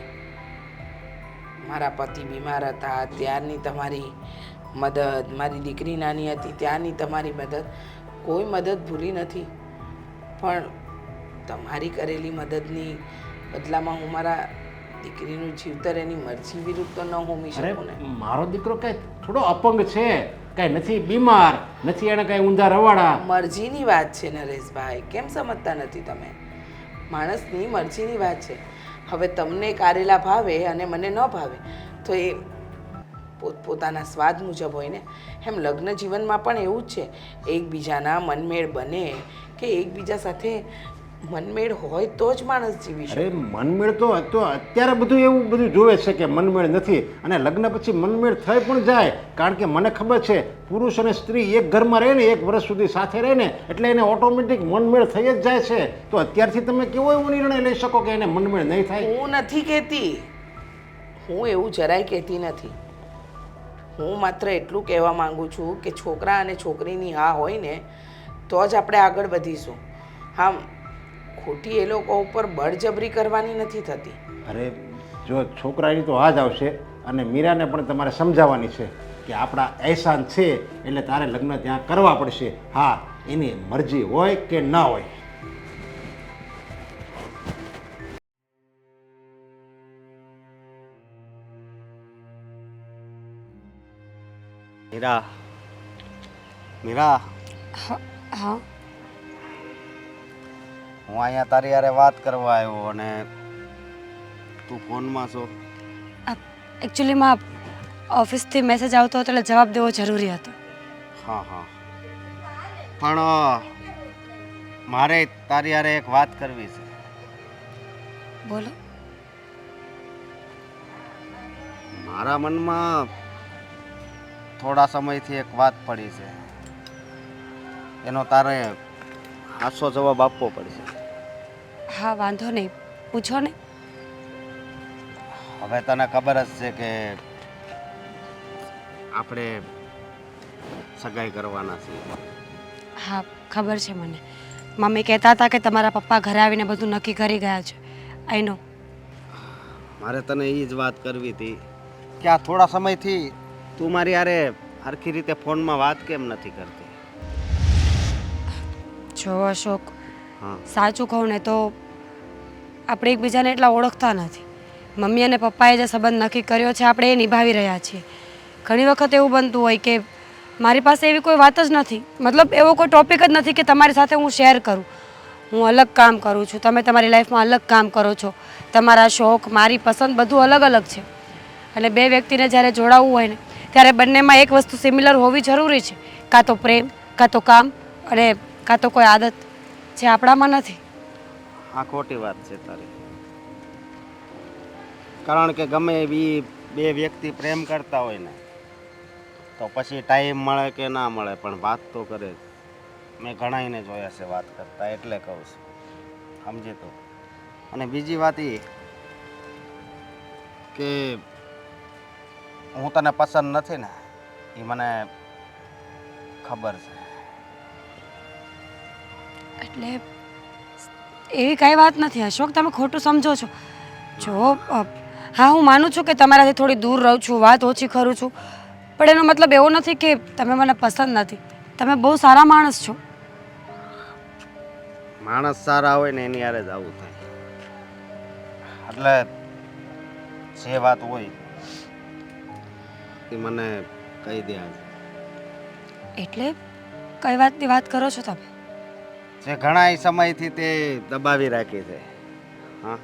મારા પતિ બીમાર હતા ત્યારની તમારી મદદ, મારી દીકરી નાની હતી ત્યારની તમારી મદદ, કોઈ મદદ ભૂલી નથી, પણ તમારી કરેલી મદદની બદલામાં હું મારા દીકરીનું જીવતર એની મરજી વિરુદ્ધ તો ન હોમી અરે શકું ને. મારો દીકરો કાંઈ થોડો અપંગ છે, કાંઈ નથી બીમાર, નથી એને કાંઈ ઊંધા રવાડા. મરજીની વાત છે નરેશભાઈ, કેમ સમજતા નથી તમે? માણસની મરજીની વાત છે. હવે તમને કારેલા ભાવે અને મને ન ભાવે તો એ પોતપોતાના સ્વાદ મુજબ હોય ને, એમ લગ્ન જીવનમાં પણ એવું જ છે. એકબીજાના મનમેળ બને કે એકબીજા સાથે મનમેળ હોય તો જ માણસ જીવી શકે. અરે મનમેળ તો અત્યારે બધું એવું બધું જોવે છે કે મનમેળ નથી, અને લગ્ન પછી મનમેળ થઈ પણ જાય. કારણ કે મને ખબર છે પુરુષ અને સ્ત્રી એક ઘરમાં રહે ને 1 વર્ષ સુધી સાથે રહે ને એટલે એને ઓટોમેટિક મનમેળ થઈ જ જાય છે. તો અત્યારથી તમે કેવો એવો નિર્ણય લઈ શકો કે એને મનમેળ નહીં થાય? હું નથી કહેતી, હું એવું જરાય કહેતી નથી. હું માત્ર એટલું કહેવા માંગુ છું કે છોકરા અને છોકરીની હા હોય ને તો જ આપણે આગળ વધીશું. હા, ખોટી એ લોકો ઉપર બળજબરી કરવાની નથી થતી. અરે જો છોકરાની તો આ જ આવશે, અને મીરાને પણ તમારે સમજાવવાની છે કે આપણા એહસાન છે એટલે તારે લગ્ન ત્યાં કરવા પડશે. હા, એની મરજી હોય કે ના હોય. મીરા, મીરા, હા હું અહીંયા તારી હારે વાત કરવા આવ્યો અને તું ફોનમાં છો. એકચ્યુઅલીમાં ઓફિસથી મેસેજ આવતો હતો એટલે જવાબ દેવો જરૂરી હતો. હા હા, પણ મારે તારી હારે એક વાત કરવી છે. બોલો. મારા મનમાં થોડા સમયથી એક વાત પડી છે, એનો તારે સાચો જવાબ આપવો પડશે. હા વાંધો નહીં, પૂછો ને. હવે તને ખબર જ છે કે આપણે સગાઈ કરવાના છીએ. હા ખબર છે મને. મમ્મી કહેતા હતા કે તમારા પપ્પા ઘરે આવીને બધું નક્કી કરી ગયા છે. આઈ નો. મારે તને એ જ વાત કરવી હતી કે આ થોડા સમયથી તું મારી હારે સરખી રીતે ફોનમાં વાત કેમ નથી કરતી? જો અશોક, હા, સાચું કહું ને તો આપણે એકબીજાને એટલા ઓળખતા નથી. મમ્મી અને પપ્પાએ જે સંબંધ નક્કી કર્યો છે આપણે એ નિભાવી રહ્યા છીએ. ઘણી વખત એવું બનતું હોય કે મારી પાસે એવી કોઈ વાત જ નથી, મતલબ એવો કોઈ ટોપિક જ નથી કે તમારી સાથે હું શેર કરું. હું અલગ કામ કરું છું, તમે તમારી લાઈફમાં અલગ કામ કરો છો, તમારા શોખ, મારી પસંદ બધું અલગ અલગ છે. અને બે વ્યક્તિને જ્યારે જોડાવવું હોય ને ત્યારે બંનેમાં એક વસ્તુ સિમિલર હોવી જરૂરી છે. કાં તો પ્રેમ, કાં તો કામ, અને કાં તો કોઈ આદત જે આપણામાં નથી. આ ખોટી વાત છે તારી. કારણ કે ગમે એવી બે વ્યક્તિ પ્રેમ કરતા હોય ને તો પછી ટાઈમ મળે કે ના મળે પણ વાત તો કરે જ. મેં ઘણાઈને જોયા છે વાત કરતા, એટલે કહું છું, સમજી તો. અને બીજી વાત એ કે હું તને પસંદ નથી ને એ મને ખબર છે. એટલે એવી કાંઈ વાત નથી અશોક, તમે ખોટું સમજો છો. જો હા, હું માનું છું કે તમારાથી થોડી દૂર રહું છું, વાત ઓછી કરું છું, પણ એનો મતલબ એવો નથી કે તમે મને પસંદ નથી. તમે બહુ સારા માણસ છો. માણસ સારા હોય ને એની હારે જ આવું થાય. એટલે જે વાત હોય એ મને કહી દે આજે. એટલે કઈ વાતની વાત કરો છો તમે? જે ઘણા સમયથી તે દબાવી રાખી છે. હા,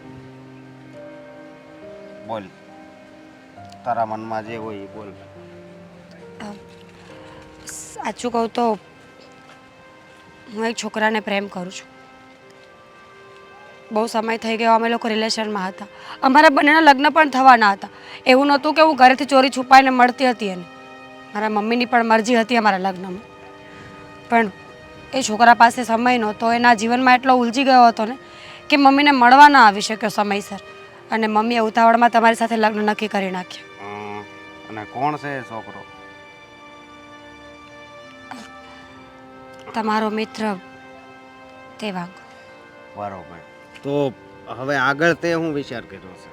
બોલ, તારા મનમાં જે હોય એ બોલ. સાચું કહું તો હું એક છોકરાને પ્રેમ કરું છું. બહુ સમય થઈ ગયો અમે લોકો રિલેશનમાં હતા. અમારા બંનેના લગ્ન પણ થવાના હતા. એવું નહોતું કે હું ઘરેથી ચોરી છુપાઈને મળતી હતી એને. મારા મમ્મીની પણ મરજી હતી અમારા લગ્નમાં. પણ એ છોકરા પાસે સમય નહોતો, એના જીવનમાં એટલો ઉલઝી ગયો હતો ને કે મમ્મીને મળવા ના આવી શક્યો સમયસર, અને મમ્મીએ ઉતાવળમાં તમારી સાથે લગ્ન નક્કી કરી નાખ્યા. અને કોણ છે એ છોકરો? તમારો મિત્ર દેવાંગ. બરોબર. તો હવે આગળ તે હું વિચાર કર્યો છે?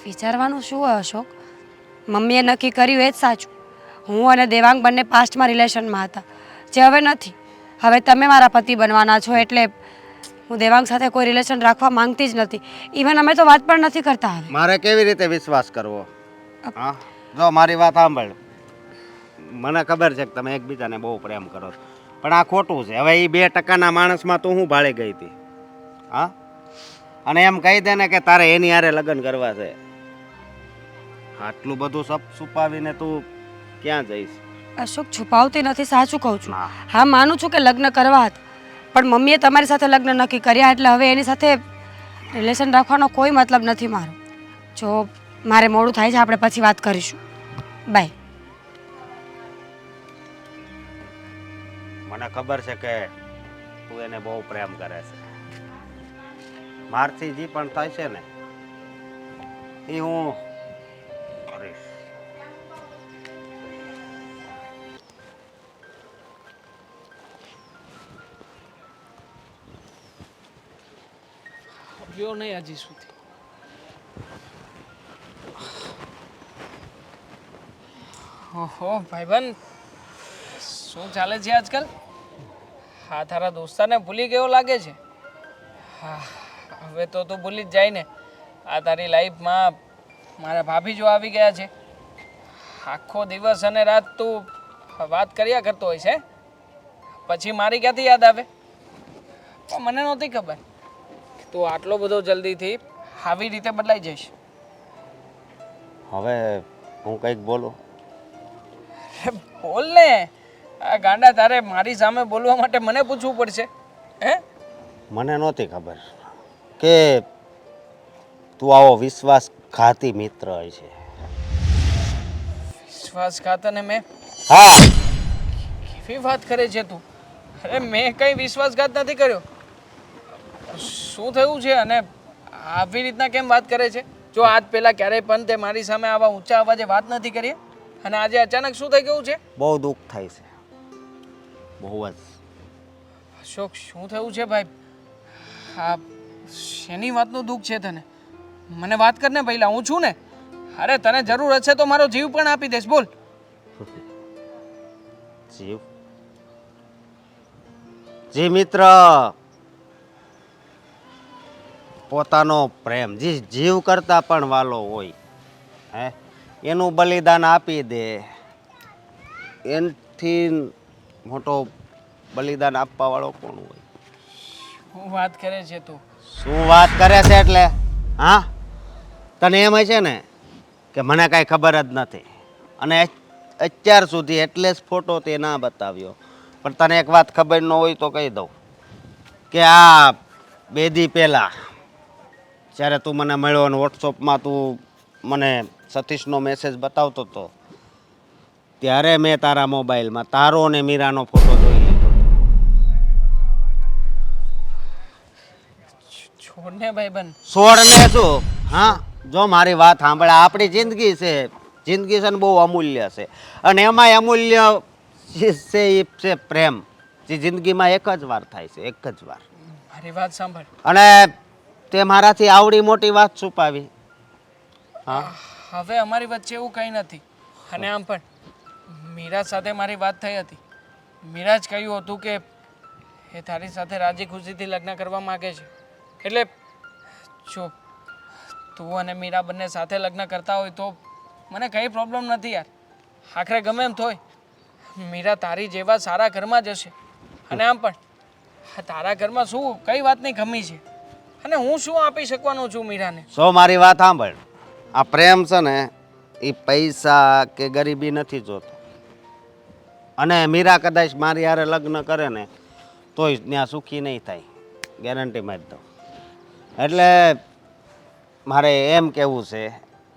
વિચારવાનું શું હોય અશોક? મમ્મીએ નક્કી કર્યું એ જ સાચું. હું અને દેવાંગ બંને પાસ્ટમાં રિલેશનમાં હતા, જે હવે નથી. હવે તમે મારા પતિ બનવાના છો એટલે હું દેવાંગ સાથે કોઈ રિલેશન રાખવા માંગતી જ નથી. ઇવન અમે તો વાત પણ નથી કરતા હવે. મારે કેવી રીતે વિશ્વાસ કરવો? હા, જો મારી વાત સાંભળ. મને ખબર છે કે તમે એકબીજાને બહુ પ્રેમ કરો છો, પણ આ ખોટું છે. હવે એ 2% માણસમાં તું હું ભાળી ગઈ હતી? હા, અને એમ કહી દે ને કે તારે એની હારે લગ્ન કરવા છે. આટલું બધું સપ છુપાવીને તું ક્યાં જઈશ? અશોક છુપાવતી નથી, સાચું કહું છું. ના. હા, માનું છું કે લગ્ન કરવા હતા, પણ મમ્મીએ તમારી સાથે લગ્ન નક્કી કર્યા એટલે હવે એની સાથે રિલેશન રાખવાનો કોઈ મતલબ નથી મારો. જો મારે મોડું થાય છે, આપણે પછી વાત કરીશું. બાય. મને ખબર છે કે તું એને બહુ પ્રેમ કરે છે. મારથી જે પણ થાય છે ને એ હું કરીશ. આવ્યો નહીં હજી સુધી. ઓહો ભાઈબંધ, શું ચાલે છે આજકાલ? હા, તારા દોસ્તારને ભૂલી ગયો લાગે છે. હા, હવે તો તું ભૂલી જ જાય ને. આ તારી લાઈફમાં મારા ભાભી જો આવી ગયા છે. આખો દિવસ અને રાત તું વાત કર્યા કરતો હોય છે, પછી મારી ક્યાંથી યાદ આવે? પણ મને નહોતી ખબર કે તું આટલો બધો જલ્દીથી આવી રીતે બદલાઈ જઈશ. હવે હું કંઈક બોલું? બોલ ને. આ ગાંડા, તારે મારી સામે બોલવા માટે મને પૂછવું પડશે? હે? મને નહોતી ખબર કે તું આવો વિશ્વાસઘાતી મિત્ર હોય છે. વિશ્વાસઘાત? અને મેં હા, કેવી વાત કરે છે તું? અરે મેં કંઈ વિશ્વાસઘાત નથી કર્યો. શું થયું છે? અને આવી રીતના કેમ વાત કરે છે? જો આજ પહેલા ક્યારેય પણ તે મારી સામે આવા ઊંચા અવાજે વાત નથી કરી, અને આજે અચાનક શું થઈ ગયું છે? બહુ દુઃખ થાય છે, બહુ જ. અશોક, શું થયું છે ભાઈ? હા, શેની વાતનું દુઃખ છે તને? મને વાત કર ને પહેલા, હું છું ને. અરે તને જરૂર હશે તો મારો જીવ પણ આપી દઈશ. બોલ. જીવ? જી મિત્ર પોતાનો પ્રેમ જે જીવ કરતા પણ વાલો હોય, હે, એનું બલિદાન આપી દે, એનાથી મોટો બલિદાન આપવા વાળો કોણ હોય? શું વાત કરે છે તું? શું વાત કરે છે એટલે? હા, તને એમ છે ને કે મને કાંઈ ખબર જ નથી, અને અત્યાર સુધી એટલે જ ફોટો તે ના બતાવ્યો. પણ તને એક વાત ખબર ન હોય તો કહી દઉં કે આ 2 દી પહેલાં જ્યારે તું મને મળ્યો અને વોટ્સઅપમાં તું મને સતીશનો મેસેજ બતાવતો હતો, ત્યારે મેં તારા મોબાઈલમાં તારો અને મીરાનો ફોટો જોઈ લીધો. છોડને ભાઈબંધ. છોડને શું? હા, જો મારી વાત સાંભળે, આપણી જિંદગી છે, જિંદગી છે ને બહુ અમૂલ્ય છે, અને એમાંય અમૂલ્ય છે એ છે પ્રેમ, જે જિંદગીમાં એક જ વાર થાય છે, એક જ વાર. મારી વાત સાંભળ. અને તે મારાથી આવડી મોટી વાત છુપાવી. હા, હવે અમારી વચ્ચે એવું કંઈ નથી. અને આમ પણ મીરા સાથે મારી વાત થઈ હતી. મીરા જ કહ્યું હતું કે એ તારી સાથે રાજી ખુશીથી લગ્ન કરવા માગે છે. એટલે જો તું અને મીરા બંને સાથે લગ્ન કરતા હોય તો મને કંઈ પ્રોબ્લેમ નથી યાર. આખરે ગમે એમ થોય મીરા તારી જેવા સારા ઘરમાં જ હશે. અને આમ પણ તારા ઘરમાં શું કઈ વાતની કમી છે? અને હું શું આપી શકવાનો છું મીરાને? સો મારી વાત સાંભળ, આ પ્રેમ છે ને એ પૈસા કે ગરીબી નથી જોતો. અને મીરા કદાચ મારી હારે લગ્ન કરે ને તોય ત્યાં સુખી નહીં થાય, ગેરંટી માં જ દઉં. એટલે મારે એમ કહેવું છે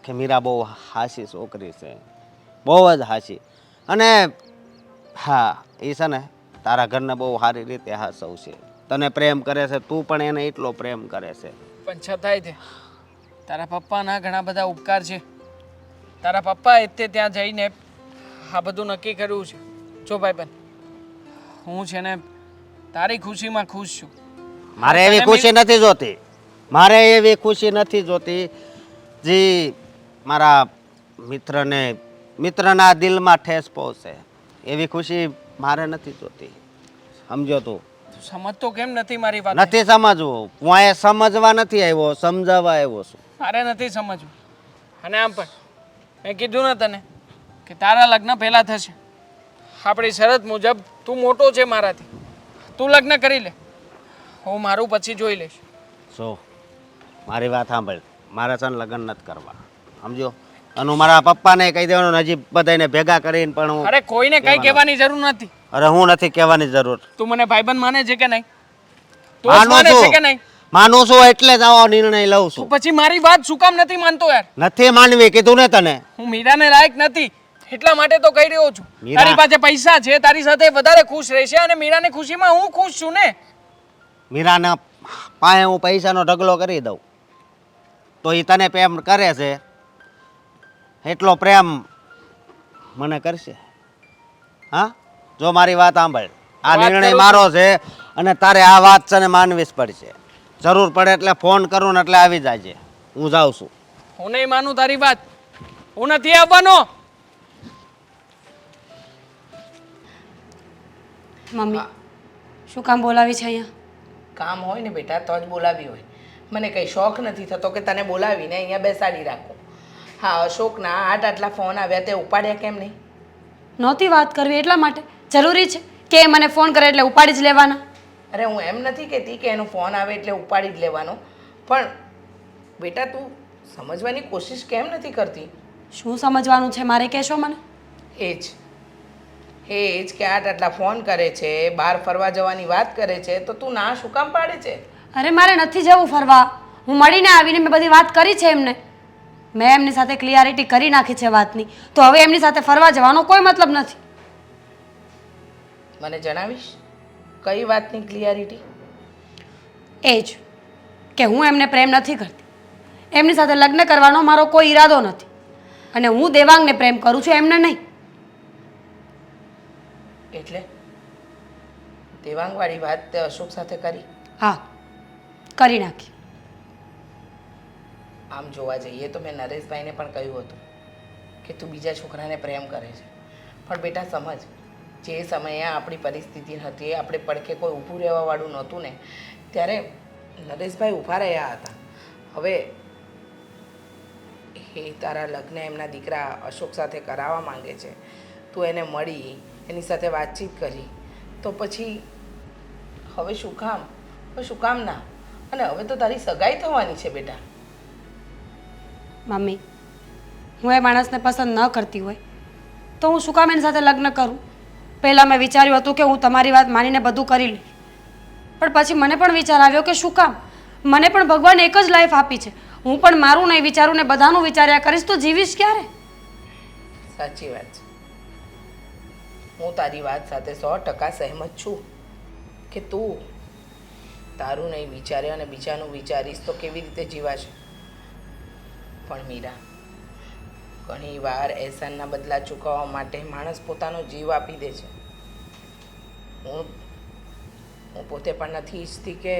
કે મીરા બહુ હાસી છોકરી છે, બહુ જ હાસી. અને હા, એ છે ને તારા ઘરને બહુ સારી રીતે હાસવશે, તને પ્રેમ કરે છે, તું પણ એને એટલો પ્રેમ કરે છે. પણ છતાંય તે તારા પપ્પાના ઘણા બધા ઉપકાર છે. તારા પપ્પાએ તે ત્યાં જઈને આ બધું નક્કી કર્યું છે. જો ભાઈબંધ, હું છે ને તારી ખુશીમાં ખુશ છું. મારે એવી ખુશી નથી જોતી, મારે એવી ખુશી નથી જોતી જે મારા મિત્રના દિલમાં ઠેસ પહોંચે. એવી ખુશી મારે નથી જોતી, સમજો તું? તું સમજતો કેમ નથી મારી વાત? નથી સમજવું. હું અહીંયા સમજવા નથી આવ્યો, સમજાવવા આવ્યો છું. મારે નથી સમજવું. અને આમ પણ મેં કીધું ને તને કે તારા લગ્ન પહેલાં થશે. આપણી શરત મુજબ તું મોટો છે મારાથી, તું લગ્ન કરી લે, હું મારું પછી જોઈ લઈશ. સો મારી વાત સાંભળ, મારે છે ને લગ્ન નથી કરવા, સમજો? અને હું મારા પપ્પાને કહી દેવાનું હજી બધાને ભેગા કરીને પણ હું અરે કોઈને કઈ કહેવાની જરૂર નથી. અરે હું નથી કહેવાની જરૂર. તું મને ભાઈબંધ માને છે કે નહીં? તું જ માનું માને છે છું. કે નહીં? માનું છું એટલે જ આવો નિર્ણય લઉં તું છું. પછી મારી વાત શું કામ નથી માનતો યાર? નથી માનવી કીધું ને તને. હું મીરાને લાયક નથી એટલા માટે તો કહી રહ્યો છું. મીરા- તારી પાસે પૈસા છે, તારી સાથે વધારે ખુશ રહેશે અને મીરાની ખુશીમાં હું ખુશ છું ને. મીરાના પાસે હું પૈસાનો ઢગલો કરી દઉં તો એ તને પ્રેમ કરે છે એટલો પ્રેમ મને કરશે? હા, જો મારી વાત સાંભળ. આ વાત નિર્ણય કરું મારો છે અને તારે આ વાત છે ને માનવી જ પડશે. જરૂર પડે એટલે ફોન કરું ને એટલે આવી જાજે. હું જાઉં છું. હું નહીં માનું તારી વાત. હું નથી આવવાનો. મમ્મી શું કામ બોલાવી છે અહીંયા? કામ હોય ને બેટા તો જ બોલાવી હોય. મને કંઈ શોખ નથી થતો કે તને બોલાવીને અહીંયા બેસાડી રાખું. હા, અશોકના આટલા ફોન આવ્યા તે ઉપાડ્યા કેમ નહીં? નહોતી વાત કરવી એટલા માટે જરૂરી છે કે એ મને ફોન કરે એટલે ઉપાડી જ લેવાના? અરે હું એમ નથી કહેતી કે એનો ફોન આવે એટલે ઉપાડી જ લેવાનો, પણ બેટા તું સમજવાની કોશિશ કેમ નથી કરતી? શું સમજવાનું છે મારે, કહેશો મને? એ જ કે આટલા ફોન કરે છે, બહાર ફરવા જવાની વાત કરે છે, તો તું ના શું કામ પાડે છે? અરે મારે નથી જવું ફરવા. હું મળીને આવીને મેં બધી વાત કરી છે એમને. મેં એમની સાથે ક્લિયરિટી કરી નાખી છે વાતની, તો હવે એમની સાથે ફરવા જવાનો કોઈ મતલબ નથી. મને જણાવીશ કઈ વાતની ક્લિયરિટી? એ જ કે હું એમને પ્રેમ નથી કરતી. એમની સાથે લગ્ન કરવાનો મારો કોઈ ઈરાદો નથી અને હું દેવાંગને પ્રેમ કરું છું, એમને નહીં. એટલે દેવાંગવાળી વાત તે અશોક સાથે કરી? હા, કરી નાખી. આમ જોવા જઈએ તો મેં નરેશભાઈને પણ કહ્યું હતું કે તું બીજા છોકરાને પ્રેમ કરે છે, પણ બેટા સમજ, જે સમયે આપણી પરિસ્થિતિ હતી, આપણે પડખે કોઈ ઊભું રહેવાવાળું નહોતું ને, ત્યારે નરેશભાઈ ઊભા રહ્યા હતા. હવે એ તારા લગ્ન એમના દીકરા અશોક સાથે કરાવવા માંગે છે, તું એને મળી, એની સાથે વાતચીત કરી, તો પછી હવે શું કામ? હવે શું કામ ના? અને હવે તો તારી સગાઈ થવાની છે બેટા. મમ્મી, હું એ માણસને પસંદ ન કરતી હોય તો હું શું કામ એની સાથે લગ્ન કરું? પહેલાં મેં વિચાર્યું હતું કે હું તમારી વાત માનીને બધું કરી લઈશ, પણ પછી મને પણ વિચાર આવ્યો કે શું કામ? મને પણ ભગવાને એક જ લાઈફ આપી છે. હું પણ મારું નહીં વિચારું ને બધાનું વિચાર્યા કરીશ તો જીવીશ ક્યારે? સાચી વાત છે. હું તારી વાત સાથે 100% સહેમત છું કે તું તારું નહીં વિચારે અને બીજાનું વિચારીશ તો કેવી રીતે જીવાશે. પણ મીરા, ઘણી વાર એહસાનના બદલા ચૂકવવા માટે માણસ પોતાનો જીવ આપી દે છે. હું પોતે પણ નથી ઈચ્છતી કે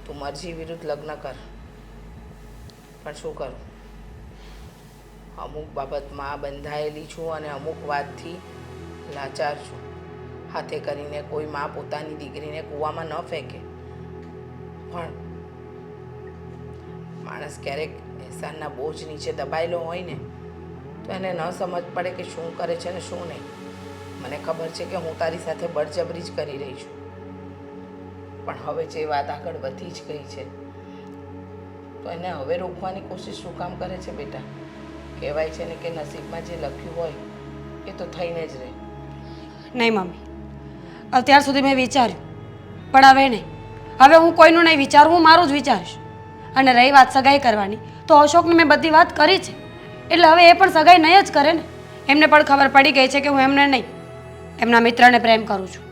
તું મરજી વિરુદ્ધ લગ્ન કર, પણ શું કરું? અમુક બાબતમાં બંધાયેલી છું અને અમુક વાતથી લાચાર છું. હાથે કરીને કોઈ માં પોતાની દીકરીને કૂવામાં ન ફેંકે, પણ માણસ ક્યારેક એહસાનના બોજ નીચે દબાયેલો હોય ને તો એને ન સમજ પડે કે શું કરે છે ને શું નહીં. મને ખબર છે કે હું તારી સાથે બળજબરી જ કરી રહી છું, પણ હવે જે વાત આગળ વધી જ ગઈ છે તો એને હવે રોકવાની કોશિશ શું કામ કરે છે બેટા? કહેવાય છે ને કે નસીબમાં જે લખ્યું હોય એ તો થઈને જ રહે. નહીં મમ્મી, અત્યાર સુધી મેં વિચાર્યું, પણ હવે નહીં. હવે હું કોઈનું નહીં વિચારું, હું મારું જ વિચારીશ. અને રહી વાત સગાઈ કરવાની, તો અશોકને મેં બધી વાત કરી છે, એટલે હવે એ પણ સગાઈ નહીં જ કરે ને. એમને પણ ખબર પડી ગઈ છે કે હું એમને નહીં, એમના મિત્રને પ્રેમ કરું છું.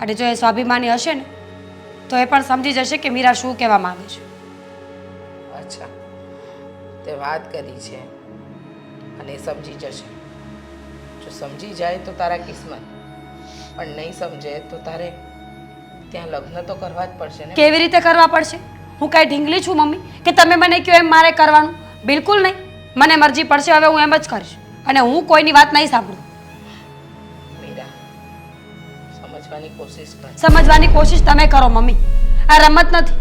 અને જો એ સ્વાભિમાની હશે ને તો એ પણ સમજી જશે કે મીરા શું કહેવા માંગે છે. અચ્છા, તે વાત કરી છે અને એ સમજી જશે. જો સમજી જાય તો તારા કિસ્મત, પણ નહીં સમજે તો તારે ત્યાં લગ્ન તો કરવા જ પડશે ને. કેવી રીતે કરવા પડશે? હું કાંઈ ઢીંગલી છું મમ્મી કે તમે મને કહો એમ મારે કરવાનું? બિલકુલ નહીં. મને મરજી પડશે, હવે હું એમ જ કરીશ અને હું કોઈની વાત નહીં સાંભળું. મીરા, સમજવાની કોશિશ કર. સમજવાની કોશિશ તમે કરો મમ્મી. આ રમત નથી,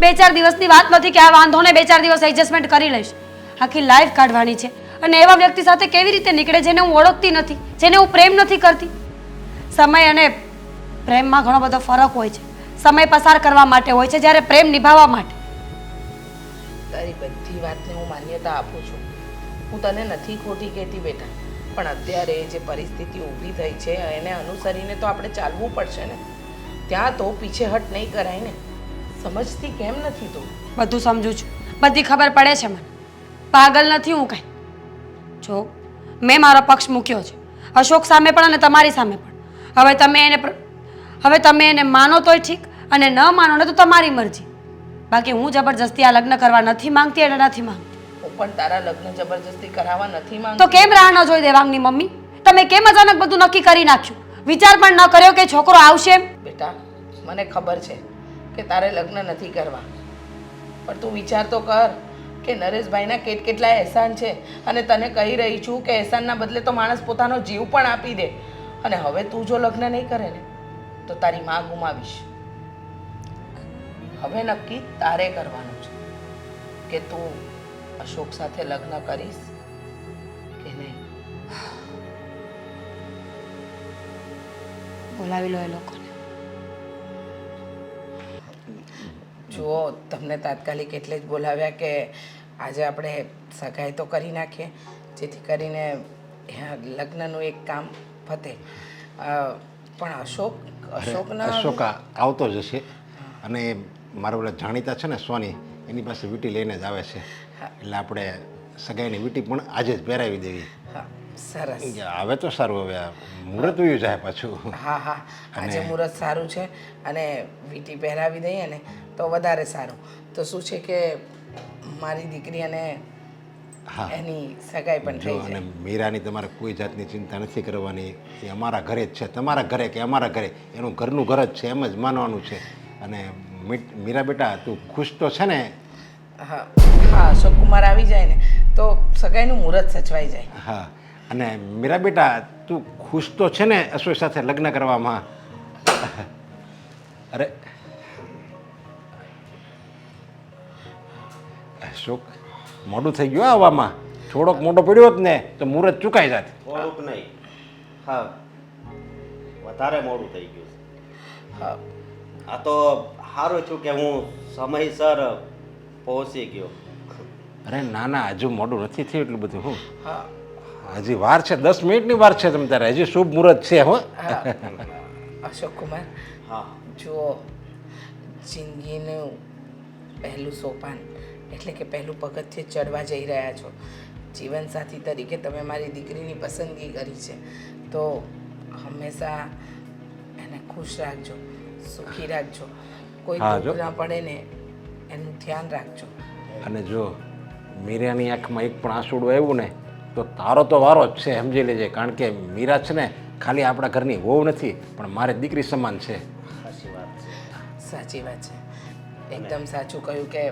2-4 દિવસની વાત નથી કે આ વાંધો ને 2-4 દિવસ એડજસ્ટમેન્ટ કરી લઈશ. આખી લાઈફ કાઢવાની છે અને એવા વ્યક્તિ સાથે કેવી રીતે નીકળે જેને હું ઓળખતી નથી, જેને હું પ્રેમ નથી કરતી? સમય અને પ્રેમમાં ઘણો બધો ફરક હોય છે. સમય પસાર કરવા માટે હોય છે, જ્યારે પ્રેમ નિભાવવા માટે. તારી બધી વાતને હું માન્યતા આપું છું, હું તને નથી ખોટી કહેતી બેટા, પણ અત્યારે જે પરિસ્થિતિ ઊભી થઈ છે એને અનુસરીને તો આપણે ચાલવું પડશે ને. ત્યાં તો પીછેહટ નહીં કરાય ને. સમજતી કેમ નથી તું? બધું સમજુ છું, બધી ખબર પડે છે મને. પાગલ નથી હું કાંઈ. જો મેં મારો પક્ષ મૂક્યો છે, અશોક સામે પણ અને તમારી સામે પણ. હવે તમે એને માનો તોય ઠીક અને ન માનો ને તો તમારી મરજી. બાકી હું જબરજસ્તી આ લગ્ન કરવા નથી માંગતી એટલે નથી માંગતી. હું પણ તારા લગ્ન જબરજસ્તી કરાવવા નથી તો માંગતી. કેમ રાહ ન જોઈ દેવાંગની મમ્મી? તમે કેમ અચાનક બધું નક્કી કરી નાખ્યું? વિચાર પણ ન કર્યો કે છોકરો આવશે એમ? બેટા, મને ખબર છે કે તારે લગ્ન નથી કરવા, પણ તું વિચાર તો કર કે નરેશભાઈના કેટલા એહસાન છે. અને તને કહી રહી છું કે એહસાનના બદલે તો માણસ પોતાનો જીવ પણ આપી દે. અને હવે તું જો લગ્ન નહીં કરે ને તો તારી માં ગુમાવીશ. હવે નક્કી તારે કરવાનું છે કે તું અશોક સાથે લગ્ન કરીશ કે નહીં. બોલાવી લો એ લોકોને. જુઓ, તમને તાત્કાલિક એટલે જ બોલાવ્યા કે આજે આપણે સગાઈ તો કરી નાખીએ, જેથી કરીને લગ્નનું એક કામ પતે. પણ અશોક આવતો જ હશે. અને મારા ઓલા જાણીતા છે ને સોની, એની પાસે વીંટી લઈને જ આવે છે. એટલે આપણે સગાઈની વીંટી પણ આજે જ પહેરાવી દેવી. હા, સરસ. હવે તો સારું. હવે મુહૂર્ત વયું જાય પાછું. હા હા, આજે મુહૂર્ત સારું છે અને વીંટી પહેરાવી દઈએ ને તો વધારે સારું. તો શું છે કે મારી દીકરી અને એની સગાઈ પણ થઈ અને જાય. મીરાની તમારે કોઈ જાતની ચિંતા નથી કરવાની. એ અમારા ઘરે જ છે. તમારા ઘરે કે અમારા ઘરે, એનું ઘરનું ઘર જ છે, એમ જ માનવાનું છે. અને મીરા બેટા, તું ખુશ તો છે ને? હા હા, અશોક કુમાર આવી જાય ને તો સગાઈનું મુહૂર્ત સચવાઈ જાય. હા. અને મીરા બેટા, તું ખુશ તો છે ને અશોક સાથે લગ્ન કરવામાં? અરે અશોક, મોડું થઈ ગયું આવવામાં. થોડોક મોટો પડ્યો હોત ને તો મુહૂર્ત ચૂકાઈ જાત. થોડુંક નહીં, હા વધારે મોડું થઈ ગયું છે. હા, આ તો સારું છું કે હું સમયસર પહોંચી ગયો. અરે ના ના, હજુ મોડું નથી થયું એટલું બધું. હું હા, હજી વાર છે, 10 મિનિટની વાર છે. તમે તારે હજી શુભ મુહૂર્ત છે. હો હા. અશોક કુમાર, હા જુઓ, જિંદગીનું પહેલું સોપાન એટલે કે પહેલું પગથિયે ચડવા જઈ રહ્યા છો. જીવનસાથી તરીકે તમે મારી દીકરીની પસંદગી કરી છે, તો હંમેશા એને ખુશ રાખજો, સુખી રાખજો. કોઈ હા, દુઃખ જો. ના પડે ને એનું ધ્યાન રાખજો. અને જો મીરાની આંખમાં એક પણ આંસુડું આવ્યું ને તો તારો તો વારો જ છે, સમજી લેજે. કારણ કે મીરા છે ને ખાલી આપણા ઘરની વહુ નથી, પણ મારી દીકરી સમાન છે. સાચી વાત છે. સાચી વાત છે. એકદમ સાચું કહ્યું કે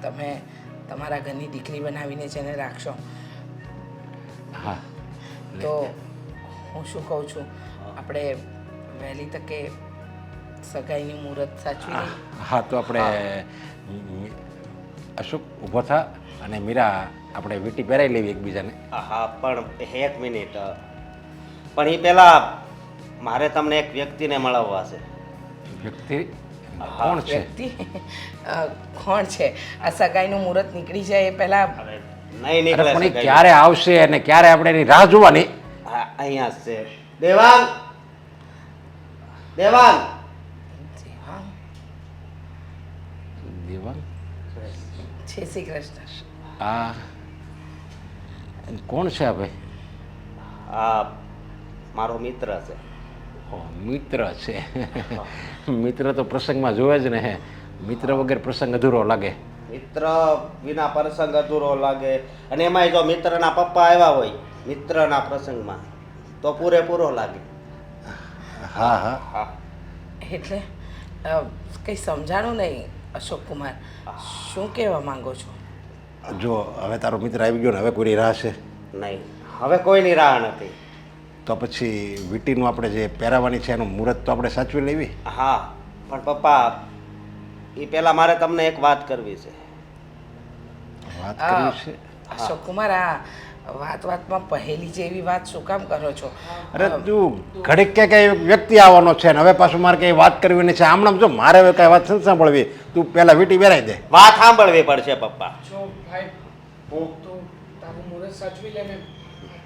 તમે તમારા ઘરની દીકરી બનાવીને જેને રાખશો. હા. તો હું શું કહું છું, આપણે વહેલી તકે સગાઈની મુહૂર્ત સાચવી લઈએ. હા, તો આપણે અશોક ઊભો થા અને મીરા આપણે વીંટી પહેરાવી લેવી એકબીજાને. હા પણ એક મિનિટ, પણ એ પેલા મારે તમને એક વ્યક્તિને મળવા છે. વ્યક્તિ કોણ છે? વ્યક્તિ કોણ છે? આ સગાઈનું મુહૂર્ત નીકળી જાય એ પહેલા હવે નહીં અરે નીકળે પણ એ છે ક્યારે આવશે અને ક્યારે આપણે એની રાહ જોવાની? હા, અહીંયા જ છે. દેવાંગ, દેવાંગ. દેવાંગ? જય શ્રી કૃષ્ણ. આ કોણ છે આ ભાઈ? આ મારો મિત્ર છે. ઓહ, મિત્ર છે. મિત્ર તો પ્રસંગમાં જોવે જ ને. મિત્ર વગર પ્રસંગ અધૂરો લાગે. મિત્ર વિના પ્રસંગ અધૂરો લાગે. અને એમાંય જો મિત્રના પપ્પા આવ્યા હોય મિત્રના પ્રસંગમાં તો પૂરેપૂરો લાગે. હા હા. હા, એટલે કંઈ સમજાણું નહીં અશોક કુમાર, શું કહેવા માંગો છો? જો હવે તારો મિત્ર આવી ગયો ને, હવે કોઈની રાહ છે નહીં, હવે કોઈની રાહ નથી. તો પછી વીંટીનું આપણે જે પહેરાવાની છે એનું મુહૂર્ત તો આપણે સાચવી લેવી. હા, પણ પપ્પા એ પહેલા મારે તમને એક વાત કરવી છે. વાત કરવી છે? અશોક કુમાર, આ વાતમાં પહેલી જેવી વાત શું કામ કરો છો? અરે તું ઘડીક કે કઈ વ્યક્તિ આવવાનો છે ને હવે પાછું મારે કઈ વાત કરવી છે. આમણામ જો મારે હવે કઈ વાત નથી સાંભળવી. તું પહેલા વીંટી પહેરાવી દે. વાત સાંભળવી પડશે પપ્પા. જો ભાઈ, હું તું તારું મુહૂર્ત સાચવી લે ને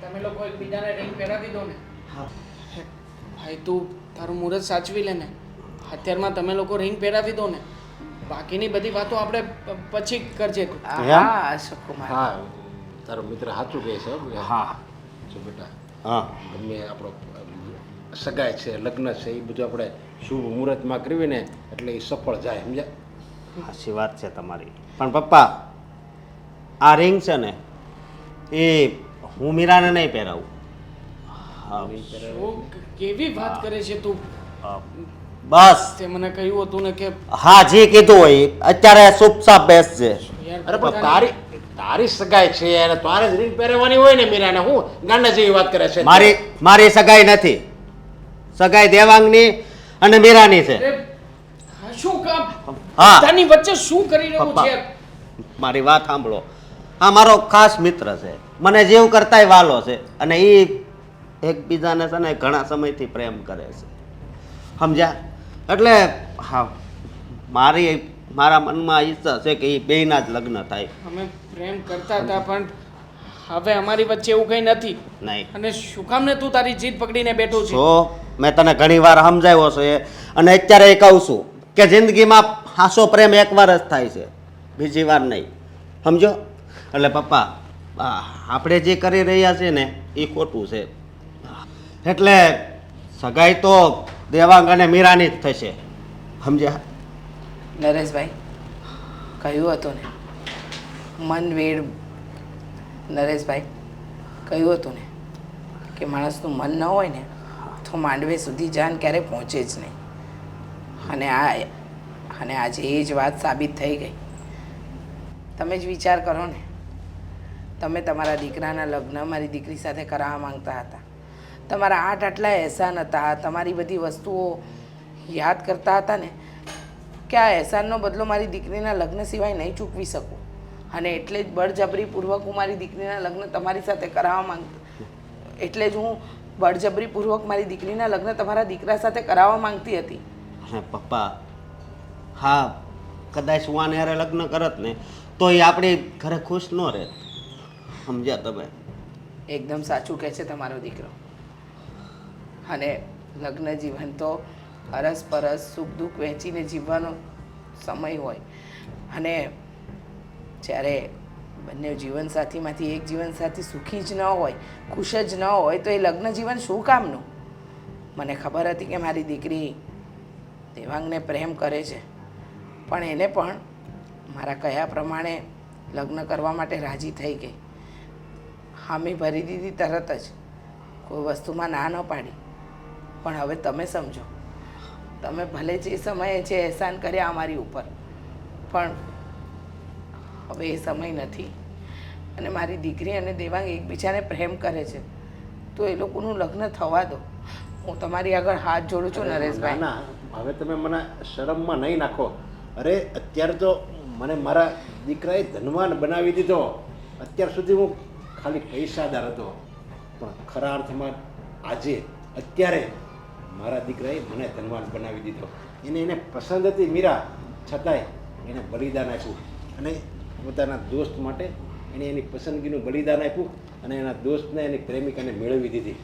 તમે લોકો એકબીજાને રિંગ પહેરાવી દો ને ભાઈ તું તારું મુહૂર્ત સાચવી લે ને અત્યારમાં તમે લોકો રિંગ પહેરાવી દો ને બાકીની બધી વાતો આપણે પછી કરજે તું હા અશોક કુમાર હા તારો મિત્ર સાચું કહે છે હો. હા જો બેટા હા ગમે આપણો સગાઈ છે લગ્ન છે એ બધું આપણે શુભ મુહૂર્તમાં કરવી ને એટલે એ સફળ જાય સમજ્યા. સાચી વાત છે તમારી પણ પપ્પા આ રિંગ છે ને એ હું મીરાને નહીં પહેરાવું હા શું કેવી વાત કરે છે તું બસ તે મને કહ્યું હતું ને કે હા જે કીધું હોય એ અત્યારે ચૂપચાપ બેસશે યાર અરે પણ તારી સગાઈ છે અને તારે જ રીંગ પહેરવાની હોય ને મીરાને હું ગાંડા જેવી વાત કરે છે મારી સગાઈ નથી સગાઈ દેવાંગની અને મીરાની છે અરે આ શું કામ હા બધાની વચ્ચે શું કરી રહ્યું પપ્પા. છે મારી વાત સાંભળો આ મારો ખાસ મિત્ર છે મને જીવ કરતાંય વાલો છે અને એ એકબીજાને છે ને ઘણા સમયથી પ્રેમ કરે છે સમજ્યા એટલે હા મારા મનમાં ઈચ્છા છે કે એ બેયના જ લગ્ન થાય અમે પ્રેમ કરતા હતા પણ હવે અમારી વચ્ચે એવું કંઈ નથી નહીં અને શું કામ ને તું તારી જીદ પકડીને બેઠો છે તો મેં તને ઘણી વાર સમજાવ્યો છે અને અત્યારે એ કહું છું કે જિંદગીમાં હાસો પ્રેમ એકવાર જ થાય છે બીજી વાર નહીં સમજો એટલે પપ્પા આપણે જે કરી રહ્યા છીએ ને એ ખોટું છે એટલે સગાઈ તો દેવાંગ અને મીરાની જ થશે સમજ્યા નરેશભાઈ કહ્યું હતું ને મન વેડ નરેશભાઈ કહ્યું હતું ને કે માણસનું મન ન હોય ને તો માંડવે સુધી જાન ક્યારેય પહોંચે જ નહીં અને આજે એ જ વાત સાબિત થઈ ગઈ તમે જ વિચાર કરો ને તમે તમારા દીકરાના લગ્ન મારી દીકરી સાથે કરાવવા માંગતા હતા તમારા આટલા અહેસાન હતા તમારી બધી વસ્તુઓ યાદ કરતા હતા ને કે આ અહેસાનનો બદલો મારી દીકરીના લગ્ન સિવાય નહીં ચૂકવી શકું અને એટલે જ બળજબરીપૂર્વક હું મારી દીકરીના લગ્ન તમારી સાથે કરાવવા માંગતી એટલે જ હું બળજબરીપૂર્વક મારી દીકરીના લગ્ન તમારા દીકરા સાથે કરાવવા માંગતી હતી અને પપ્પા હા કદાચ હું આને હારે લગ્ન કરત ને તો એ આપણી ઘરે ખુશ ન રહે સમજ્યા તમે એકદમ સાચું કહે છે તમારો દીકરો અને લગ્ન જીવન તો અરસપરસ સુખ દુઃખ વહેંચીને જીવવાનો સમય હોય અને જ્યારે બંને જીવનસાથીમાંથી એક જીવનસાથી સુખી જ ન હોય ખુશ જ ન હોય તો એ લગ્ન જીવન શું કામનું મને ખબર હતી કે મારી દીકરી દેવાંગને પ્રેમ કરે છે પણ એને પણ મારા કયા પ્રમાણે લગ્ન કરવા માટે રાજી થઈ ગઈ હામી ભરી દીધી તરત જ કોઈ વસ્તુમાં ના ન પાડી પણ હવે તમે સમજો તમે ભલે જે સમયે જે અહેસાન કર્યા અમારી ઉપર પણ હવે એ સમય નથી અને મારી દીકરી અને દેવાંગ એકબીજાને પ્રેમ કરે છે તો એ લોકોનું લગ્ન થવા દો હું તમારી આગળ હાથ જોડું છું નરેશભાઈ ના હવે તમે મને શરમમાં નહીં નાખો અરે અત્યારે તો મને મારા દીકરાએ ધનવાન બનાવી દીધો અત્યાર સુધી હું ખાલી પૈસાદાર હતો પણ ખરા અર્થમાં આજે અત્યારે મારા દીકરાએ મને ધનવાન બનાવી દીધો એને પસંદ હતી મીરા છતાંય એને બલિદાન આપ્યું અને પોતાના દોસ્ત માટે એણે એની પસંદગીનું બલિદાન આપ્યું અને એના દોસ્તને એની પ્રેમિકાને મેળવી દીધી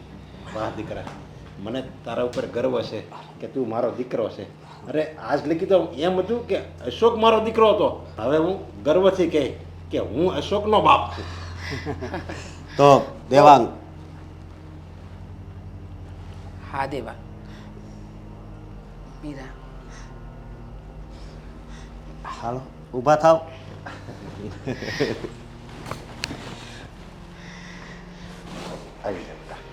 વાહ દીકરા મને તારા ઉપર ગર્વ છે કે તું મારો દીકરો છે અરે આજ લખી તો એમ હતું કે અશોક મારો દીકરો હતો હવે હું ગર્વથી કહે કે હું અશોકનો બાપ છું તો દેવાંગ હા દેવાંગ મીરા હાલો ઊભા થાવ આવી જાય